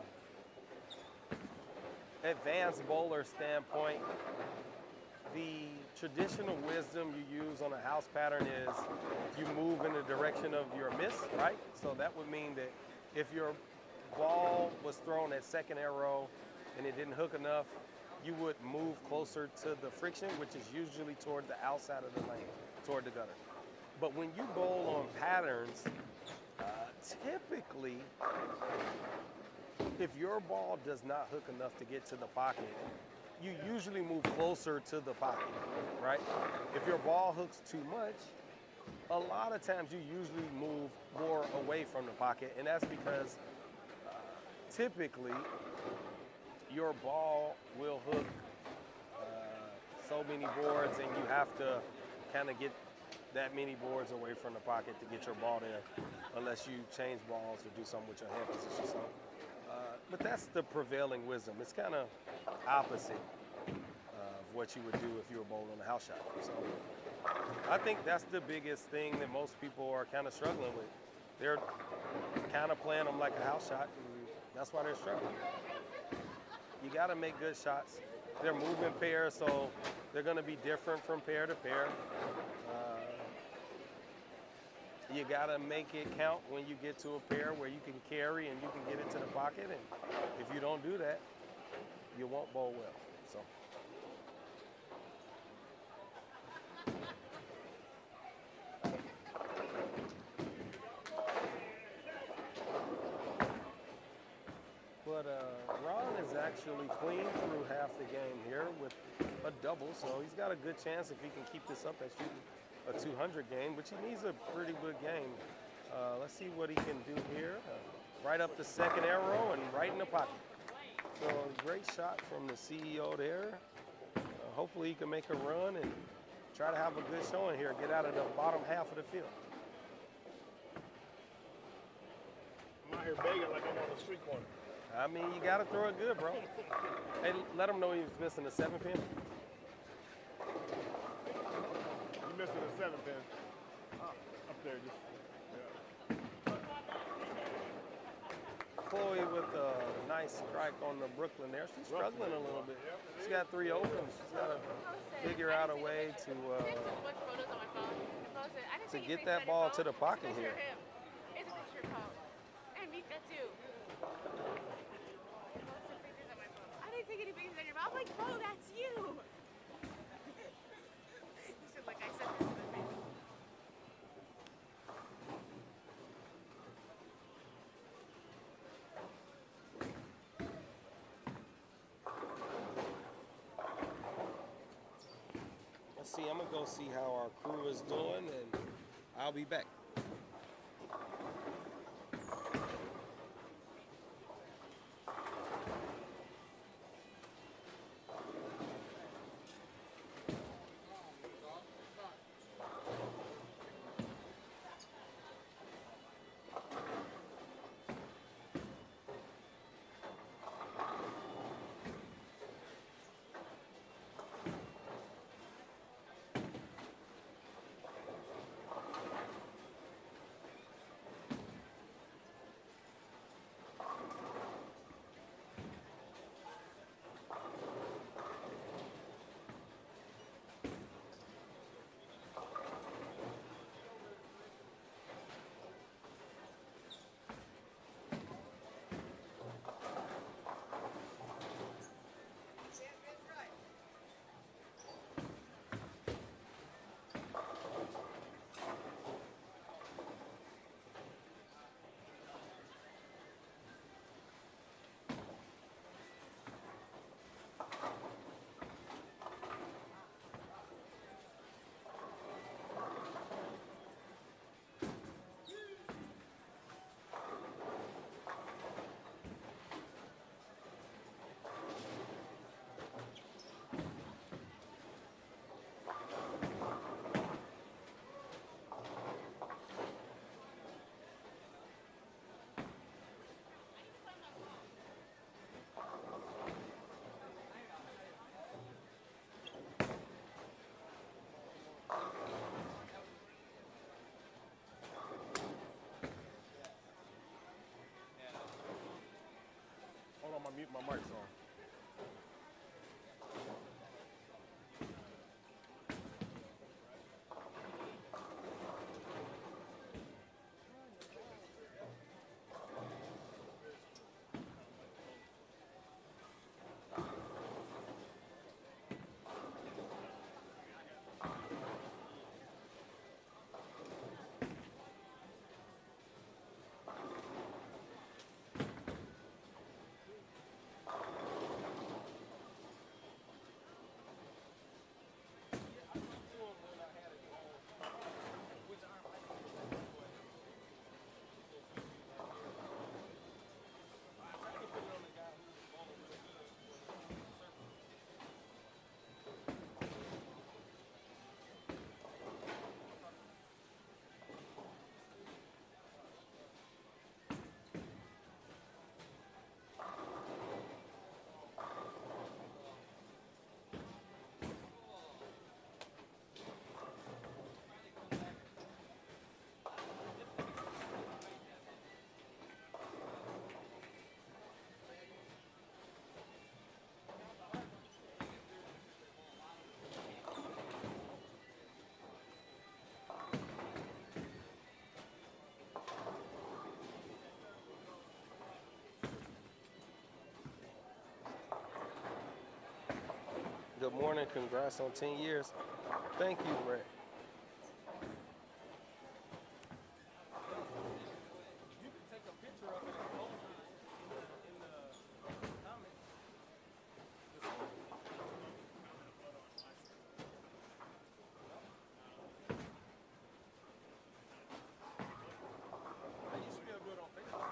advanced bowler standpoint, the traditional wisdom you use on a house pattern is you move in the direction of your miss, right? So that would mean that if your ball was thrown at second arrow and it didn't hook enough, you would move closer to the friction, which is usually toward the outside of the lane, toward the gutter. But when you bowl on patterns, typically, if your ball does not hook enough to get to the pocket, you usually move closer to the pocket, right? If your ball hooks too much, a lot of times you usually move more away from the pocket, and that's because typically your ball will hook so many boards, and you have to kind of get that many boards away from the pocket to get your ball there, unless you change balls or do something with your hand position. So, but that's the prevailing wisdom. It's kind of opposite of what you would do if you were bowling a house shot. So I think that's the biggest thing that most people are kind of struggling with. They're kind of playing them like a house shot, and that's why they're struggling. You got to make good shots. They're moving pairs, so they're going to be different from pair to pair. You got to make it count when you get to a pair where you can carry and you can get it to the pocket. And if you don't do that, you won't bowl well. So. But Ron is actually clean through half the game here with a double. So he's got a good chance if he can keep this up at shooting a 200 game, which he needs a pretty good game. Let's see what he can do here. Right up the second arrow and right in the pocket. So great shot from the CEO there. Hopefully he can make a run and try to have a good showing here. Get out of the bottom half of the field. I'm out here begging like I'm on the street corner. I mean, you got to throw it good, bro. Hey, let him know he was missing the 7-pin. You missing a 7-pin. Up there, just. Chloe with a nice strike on the Brooklyn there. She's struggling a little bit. She's got 3 opens. She's got to figure out a way to get that ball to the pocket here. It's a picture of and Mika too. I didn't take any pictures on your mom. I'm like, bro, that's you. You should like I said this to the face. Let's see, I'm gonna go see how our crew is doing and I'll be back. Hold on, my mic's on. Good morning. Congrats on 10 years. Thank you, Brett. You can take a picture of it and post it in the comments. You should be able to do it on Facebook.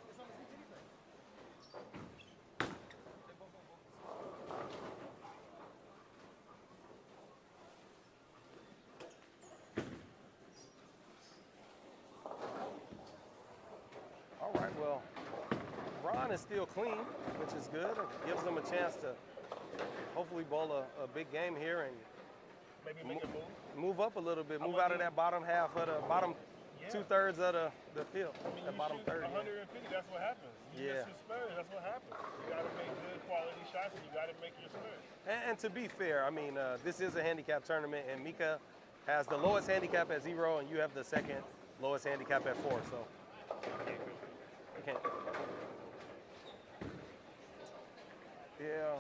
It's on the CTD page. line is still clean, which is good. It gives them a chance to hopefully bowl a big game here and Maybe make a move. move up a little bit, move out of that bottom half of the bottom 2/3 of the field. I mean, the you bottom shoot third. 150, that's what happens. You miss your spurs, that's what happens. You got to make good quality shots and you got to make your spurs. And to be fair, I mean, this is a handicap tournament, and Mika has the lowest handicap at 0, and you have the second lowest handicap at 4. So I can't. Yeah.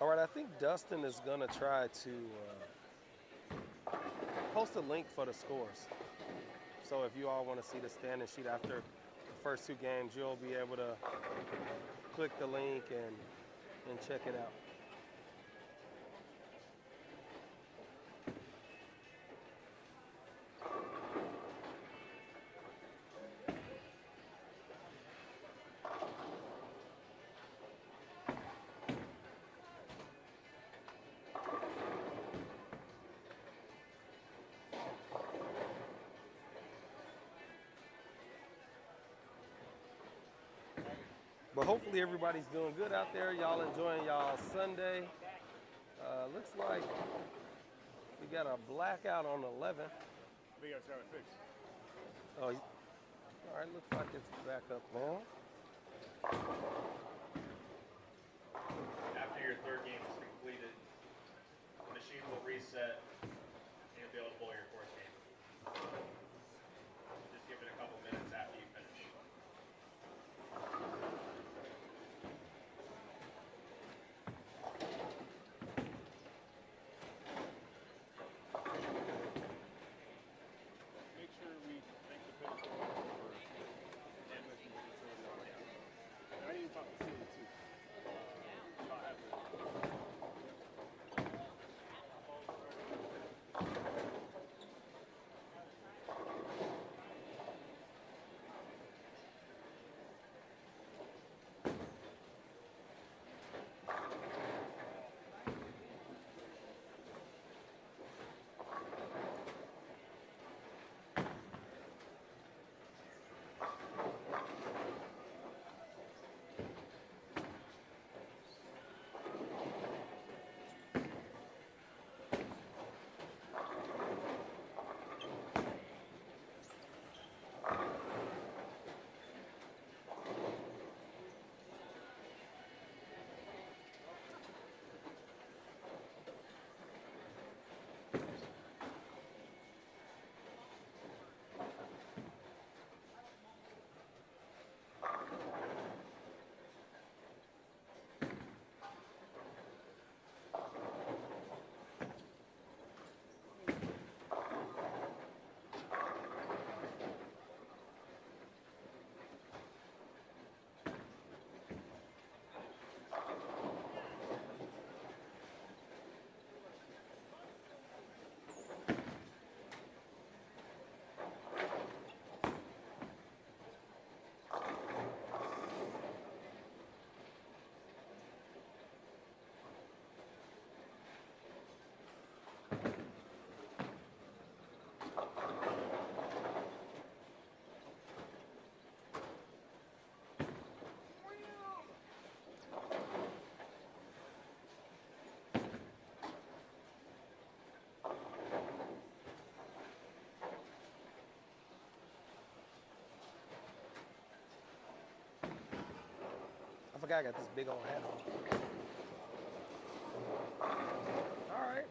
All right, I think Dustin is going to try to post a link for the scores. So if you all want to see the standing sheet after the first 2 games, you'll be able to click the link and check it out. But hopefully everybody's doing good out there. Y'all enjoying y'all Sunday. Looks like we got a blackout on 11. We got to have it fixed. Oh, all right, looks like it's back up now. After your third game is completed, the machine will reset and you'll be able to bowl your fourth game. Just give it a couple minutes after you finish. Make sure we thank the pitch for damaging the facility. I didn't even talk to City too. I'll have to. I forgot I got this big old hat on. All right,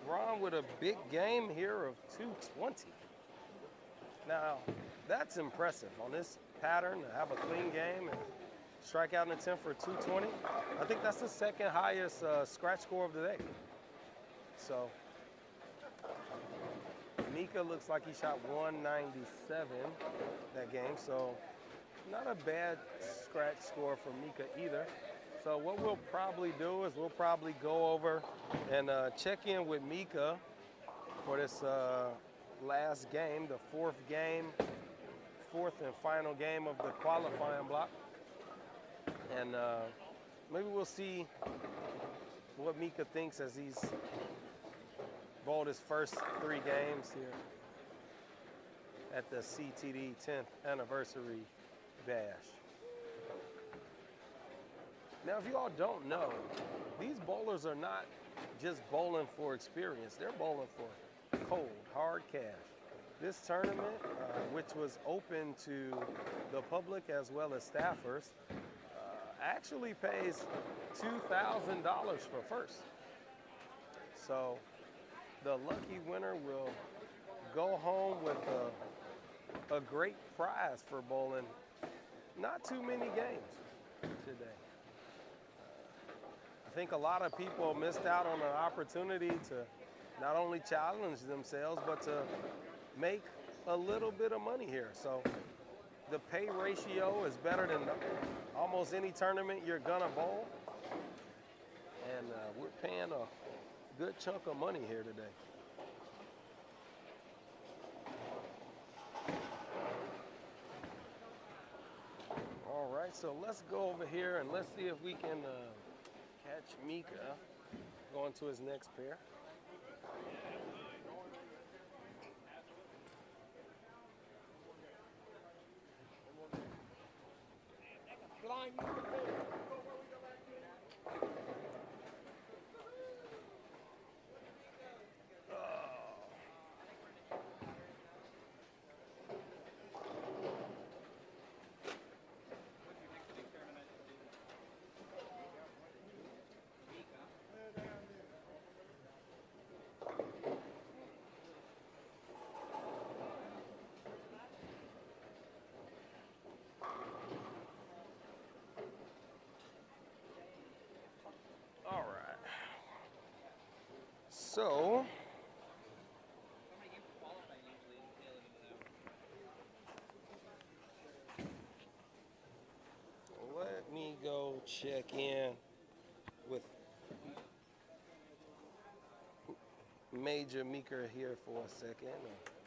Ron with a big game here of 220. Now, that's impressive on this pattern to have a clean game and strike out an attempt for 220. I think that's the second highest scratch score of the day. So, Mika looks like he shot 197 that game, so not a bad scratch score for Mika either. So what we'll probably do is we'll probably go over and check in with Mika for this last game, the fourth and final game of the qualifying block. And maybe we'll see what Mika thinks as he's bowled his first 3 games here at the CTD 10th anniversary bash. Now, if you all don't know, these bowlers are not just bowling for experience. They're bowling for cold, hard cash. This tournament, which was open to the public as well as staffers, actually pays $2,000 for first. So the lucky winner will go home with a great prize for bowling not too many games today. I think a lot of people missed out on an opportunity to not only challenge themselves, but to make a little bit of money here. So the pay ratio is better than almost any tournament you're gonna bowl. And we're paying a good chunk of money here today. All right, so let's go over here and let's see if we can catch Mika going to his next pair. So, let me go check in with Major Mika here for a second.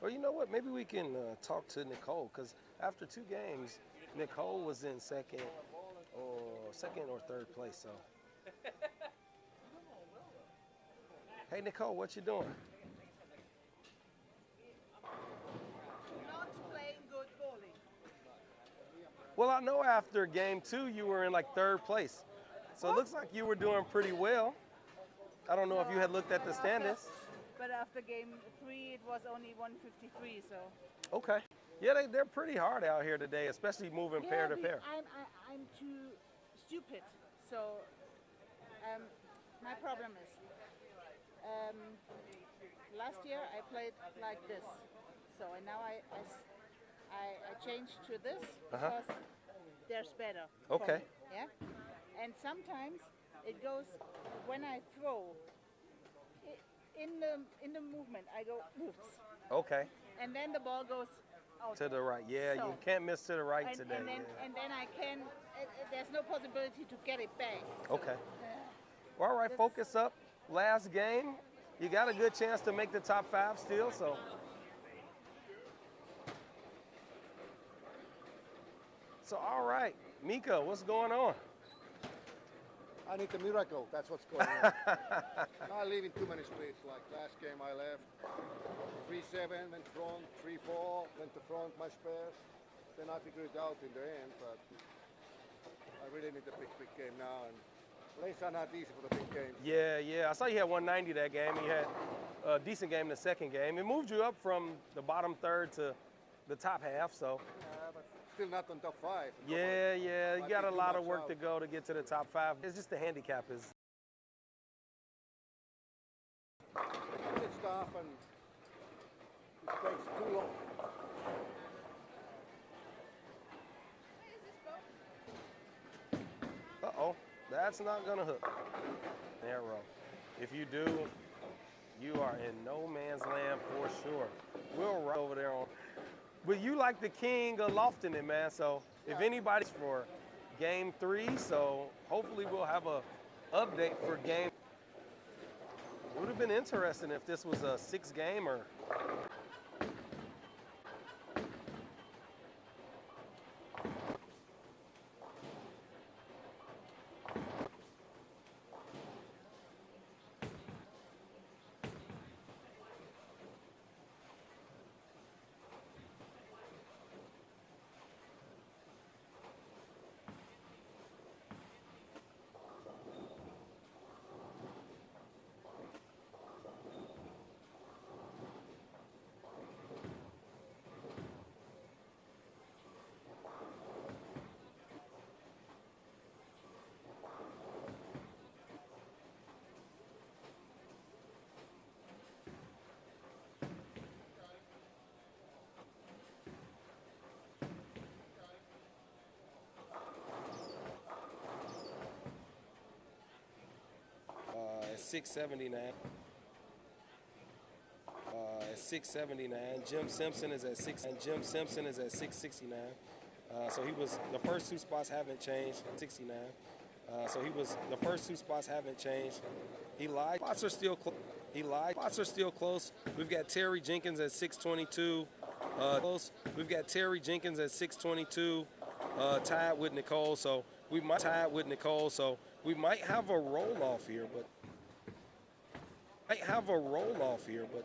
Or you know what, maybe we can talk to Nicole, because after 2 games, Nicole was in second or third place, so. Hey, Nicole, what you doing? Not playing good bowling. Well, I know after game 2, you were in like 3rd place. So it looks like you were doing pretty well. I don't know if you had looked at the standings. But after game 3, it was only 153, so. Okay. Yeah, they're pretty hard out here today, especially moving pair to pair. I'm too stupid. So my problem is, last year I played like this. So and now I changed to this because there's better. Okay. Yeah. And sometimes it goes when I throw. In the movement, I go oops. Okay. And then the ball goes out. To the right. Yeah, So- you can't miss to the right today. And then, yeah. and then I can. There's no possibility to get it back. So, Okay. Well, all right, focus up. Last game, you got a good chance to make the top 5 still, so. So, all right, Mika, what's going on? I need a miracle. That's what's going on. Not leaving too many splits. Like last game I left 3-7, went front, 3-4, went to front my spares. Then I figured it out in the end, but I really need a big game now. And plays are not easy for the big games. Yeah. I saw you had 190 that game. You had a decent game in the second game. It moved you up from the bottom third to the top half, so. Yeah, but still not on top 5. Yeah, yeah, you Might got be a too lot of much work out. to go to get to the top 5. It's just the handicap is. It's tough and it takes too long. Uh-oh, that's not gonna hook. Narrow. If you do, you are in no man's land for sure. We'll right over there on. But you like the king of lofting it, man. So if anybody's for game 3, so hopefully we'll have a update for game. It would have been interesting if this was a 6-gamer. At 679. At 679. Jim Simpson is at 6. And Jim Simpson is at 669. So he was the first 2 spots haven't changed. 69. So he was the first 2 spots haven't changed. He lied. Spots are still close. He lied. Spots are still close. We've got Terry Jenkins at 622. Close. We've got Terry Jenkins at 622. Tied with Nicole. So we might have a roll off here, but. Might have a roll off here, but.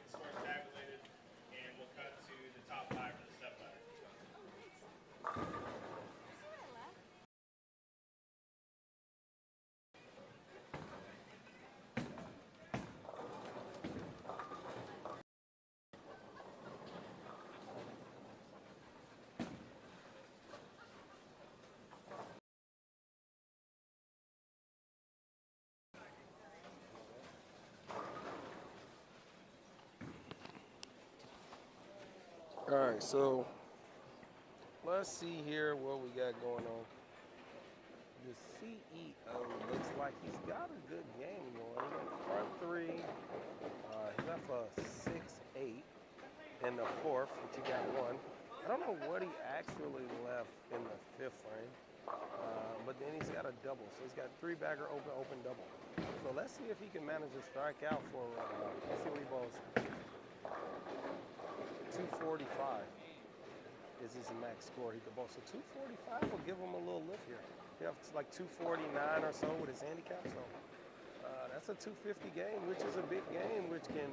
Scores tabulated, and we'll cut to the top 5 for the step ladder. All right, so let's see here what we got going on. The CEO looks like he's got a good game going. He got front 3. He left a 6-8 in the 4th, which he got 1. I don't know what he actually left in the 5th frame, but then he's got a double. So he's got 3-bagger, open, open, double. So let's see if he can manage to strike out for, let's see what he bowls. 245 is his max score he could bowl. So 245 will give him a little lift here. He has like 249 or so with his handicap. So that's a 250 game, which is a big game, which can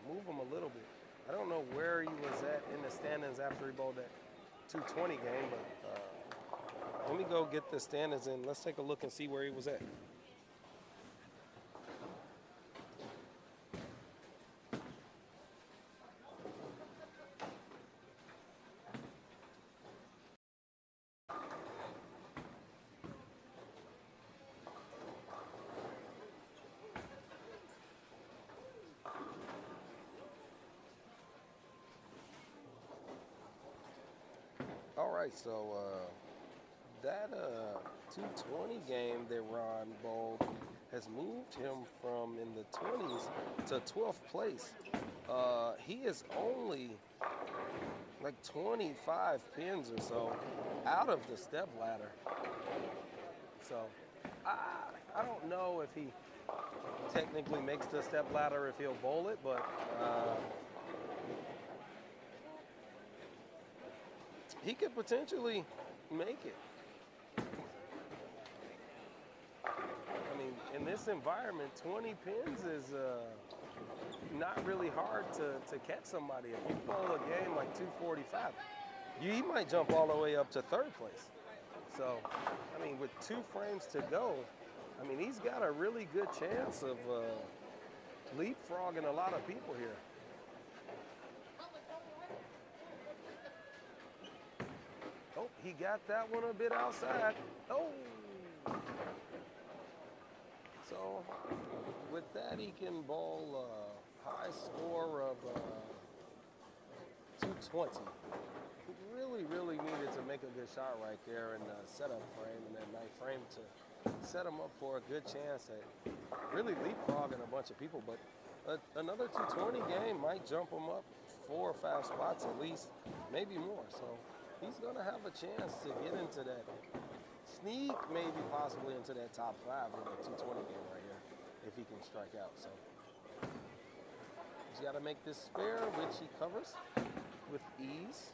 move him a little bit. I don't know where he was at in the standings after he bowled that 220 game, but Let me go get the standings and let's take a look and see where he was at. All right, so that 220 game that Ron bowled has moved him from in the 20s to 12th place. He is only like 25 pins or so out of the step ladder. So I don't know if he technically makes the step ladder if he'll bowl it, but he could potentially make it. I mean, in this environment, 20 pins is not really hard to catch somebody. If you bowl a game like 245, he might jump all the way up to third place. So, I mean, with 2 frames to go, I mean, he's got a really good chance of leapfrogging a lot of people here. Oh, he got that one a bit outside. Oh! So, with that, he can bowl a high score of 220. He really needed to make a good shot right there in the setup frame and that 9th frame to set him up for a good chance at really leapfrogging a bunch of people. But another 220 game might jump him up 4 or 5 spots at least, maybe more. So he's going to have a chance to get into that, sneak maybe possibly into that top 5 in the 220 game right here if he can strike out. So he's got to make this spare, which he covers with ease.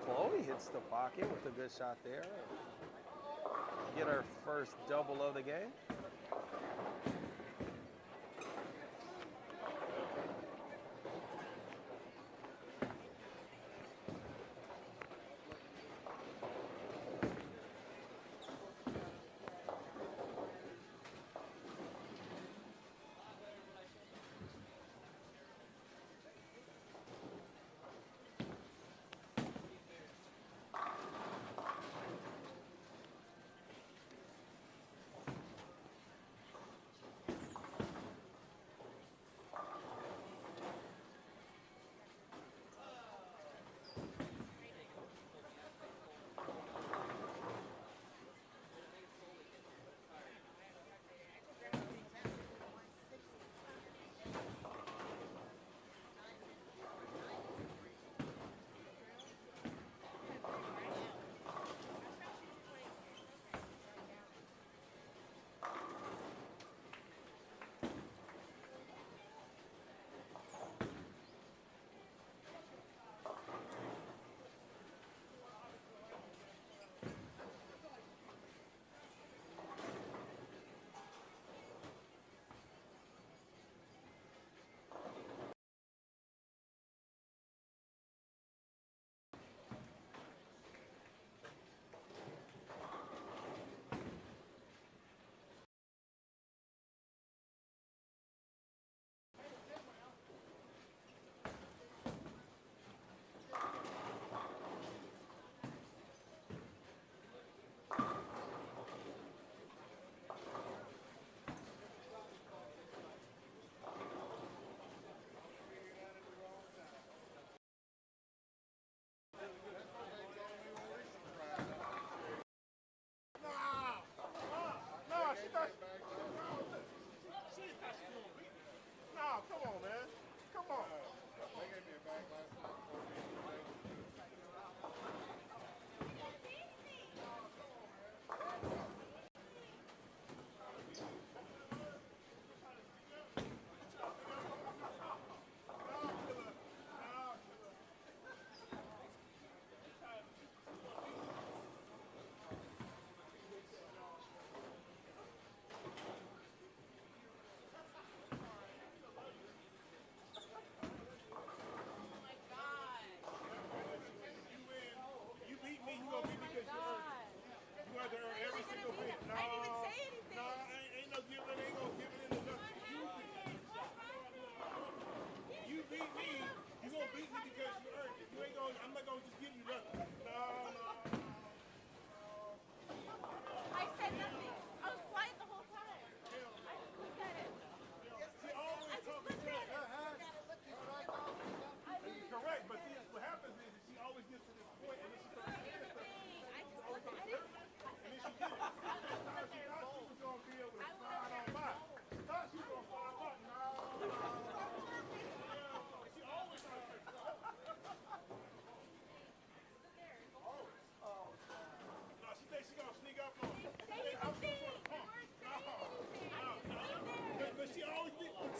Chloe hits the pocket with a good shot there. Get her first double of the game.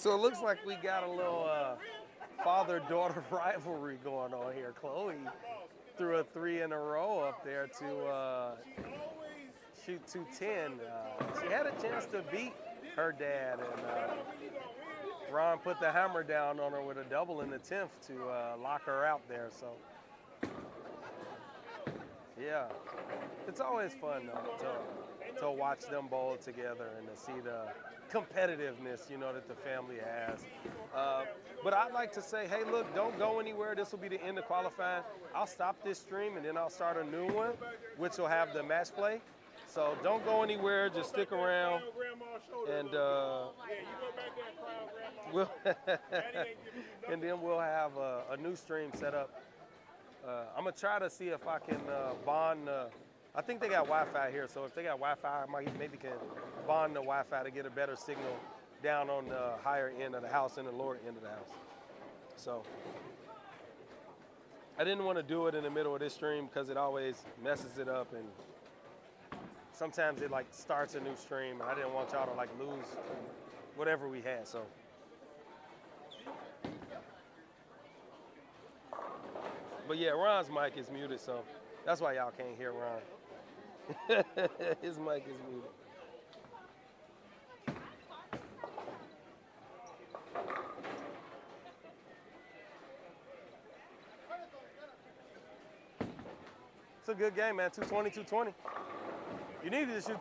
So it looks like we got a little father-daughter rivalry going on here. Chloe threw a 3 in a row up there to shoot 210. She had a chance to beat her dad, and Ron put the hammer down on her with a double in the 10th to lock her out there. So, yeah, it's always fun though, to watch them bowl together and to see the competitiveness, you know, that the family has. But I'd like to say, hey, look, don't go anywhere. This will be the end of qualifying. I'll stop this stream and then I'll start a new one, which will have the match play. So don't go anywhere. Just stick around, and we'll and then we'll have a new stream set up. I'm gonna try to see if I can bond. I think they got Wi-Fi here, so if they got Wi-Fi, I might maybe can bond the Wi-Fi to get a better signal down on the higher end of the house and the lower end of the house. So I didn't want to do it in the middle of this stream because it always messes it up, and sometimes it like starts a new stream, and I didn't want y'all to like lose whatever we had. So but yeah, Ron's mic is muted, so that's why y'all can't hear Ron. His mic is muted. It's a good game, man. 220, 220. You needed to shoot.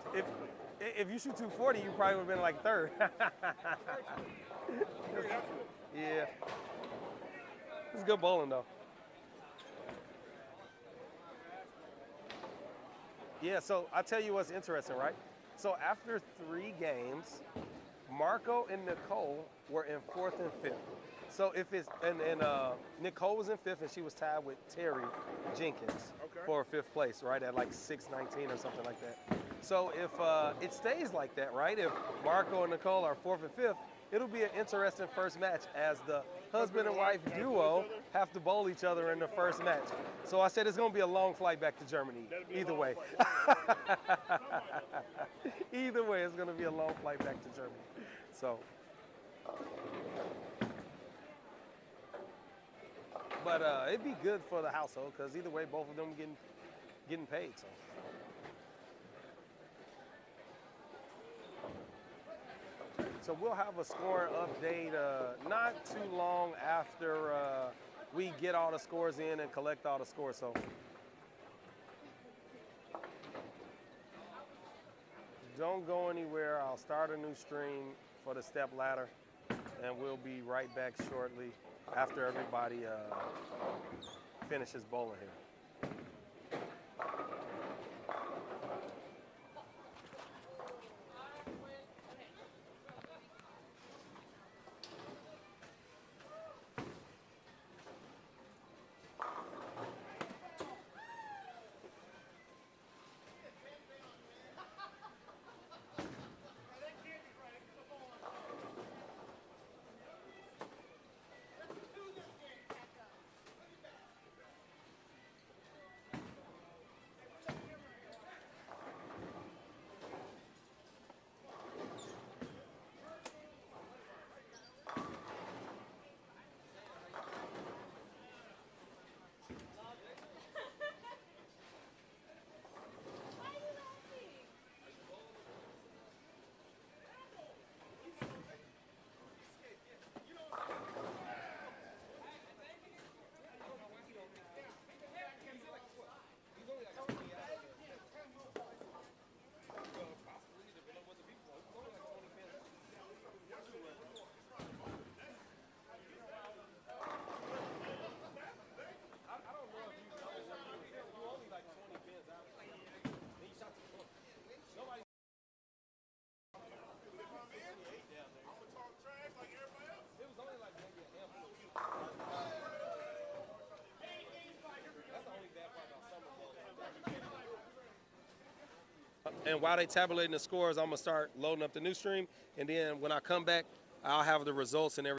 If you shoot 240, you probably would have been like third. Yeah. It's good bowling, though. Yeah, so I'll tell you what's interesting, right? So after 3 games, Marco and Nicole were in 4th and 5th. So if it's, and Nicole was in 5th, and she was tied with Terry Jenkins for 5th place, right, at like 6:19 or something like that. So if it stays like that, right, if Marco and Nicole are 4th and 5th, it'll be an interesting first match as the husband and wife duo have to bowl each other in the first match. So I said it's going to be a long flight back to Germany, either way. Either way, it's going to be a long flight back to Germany. So, but it'd be good for the household because either way, both of them getting paid. So. So we'll have a scoring update not too long after we get all the scores in and collect all the scores. So don't go anywhere. I'll start a new stream for the step ladder, and we'll be right back shortly after everybody finishes bowling here. And while they tabulating the scores, I'm gonna start loading up the new stream, and then when I come back, I'll have the results and everything.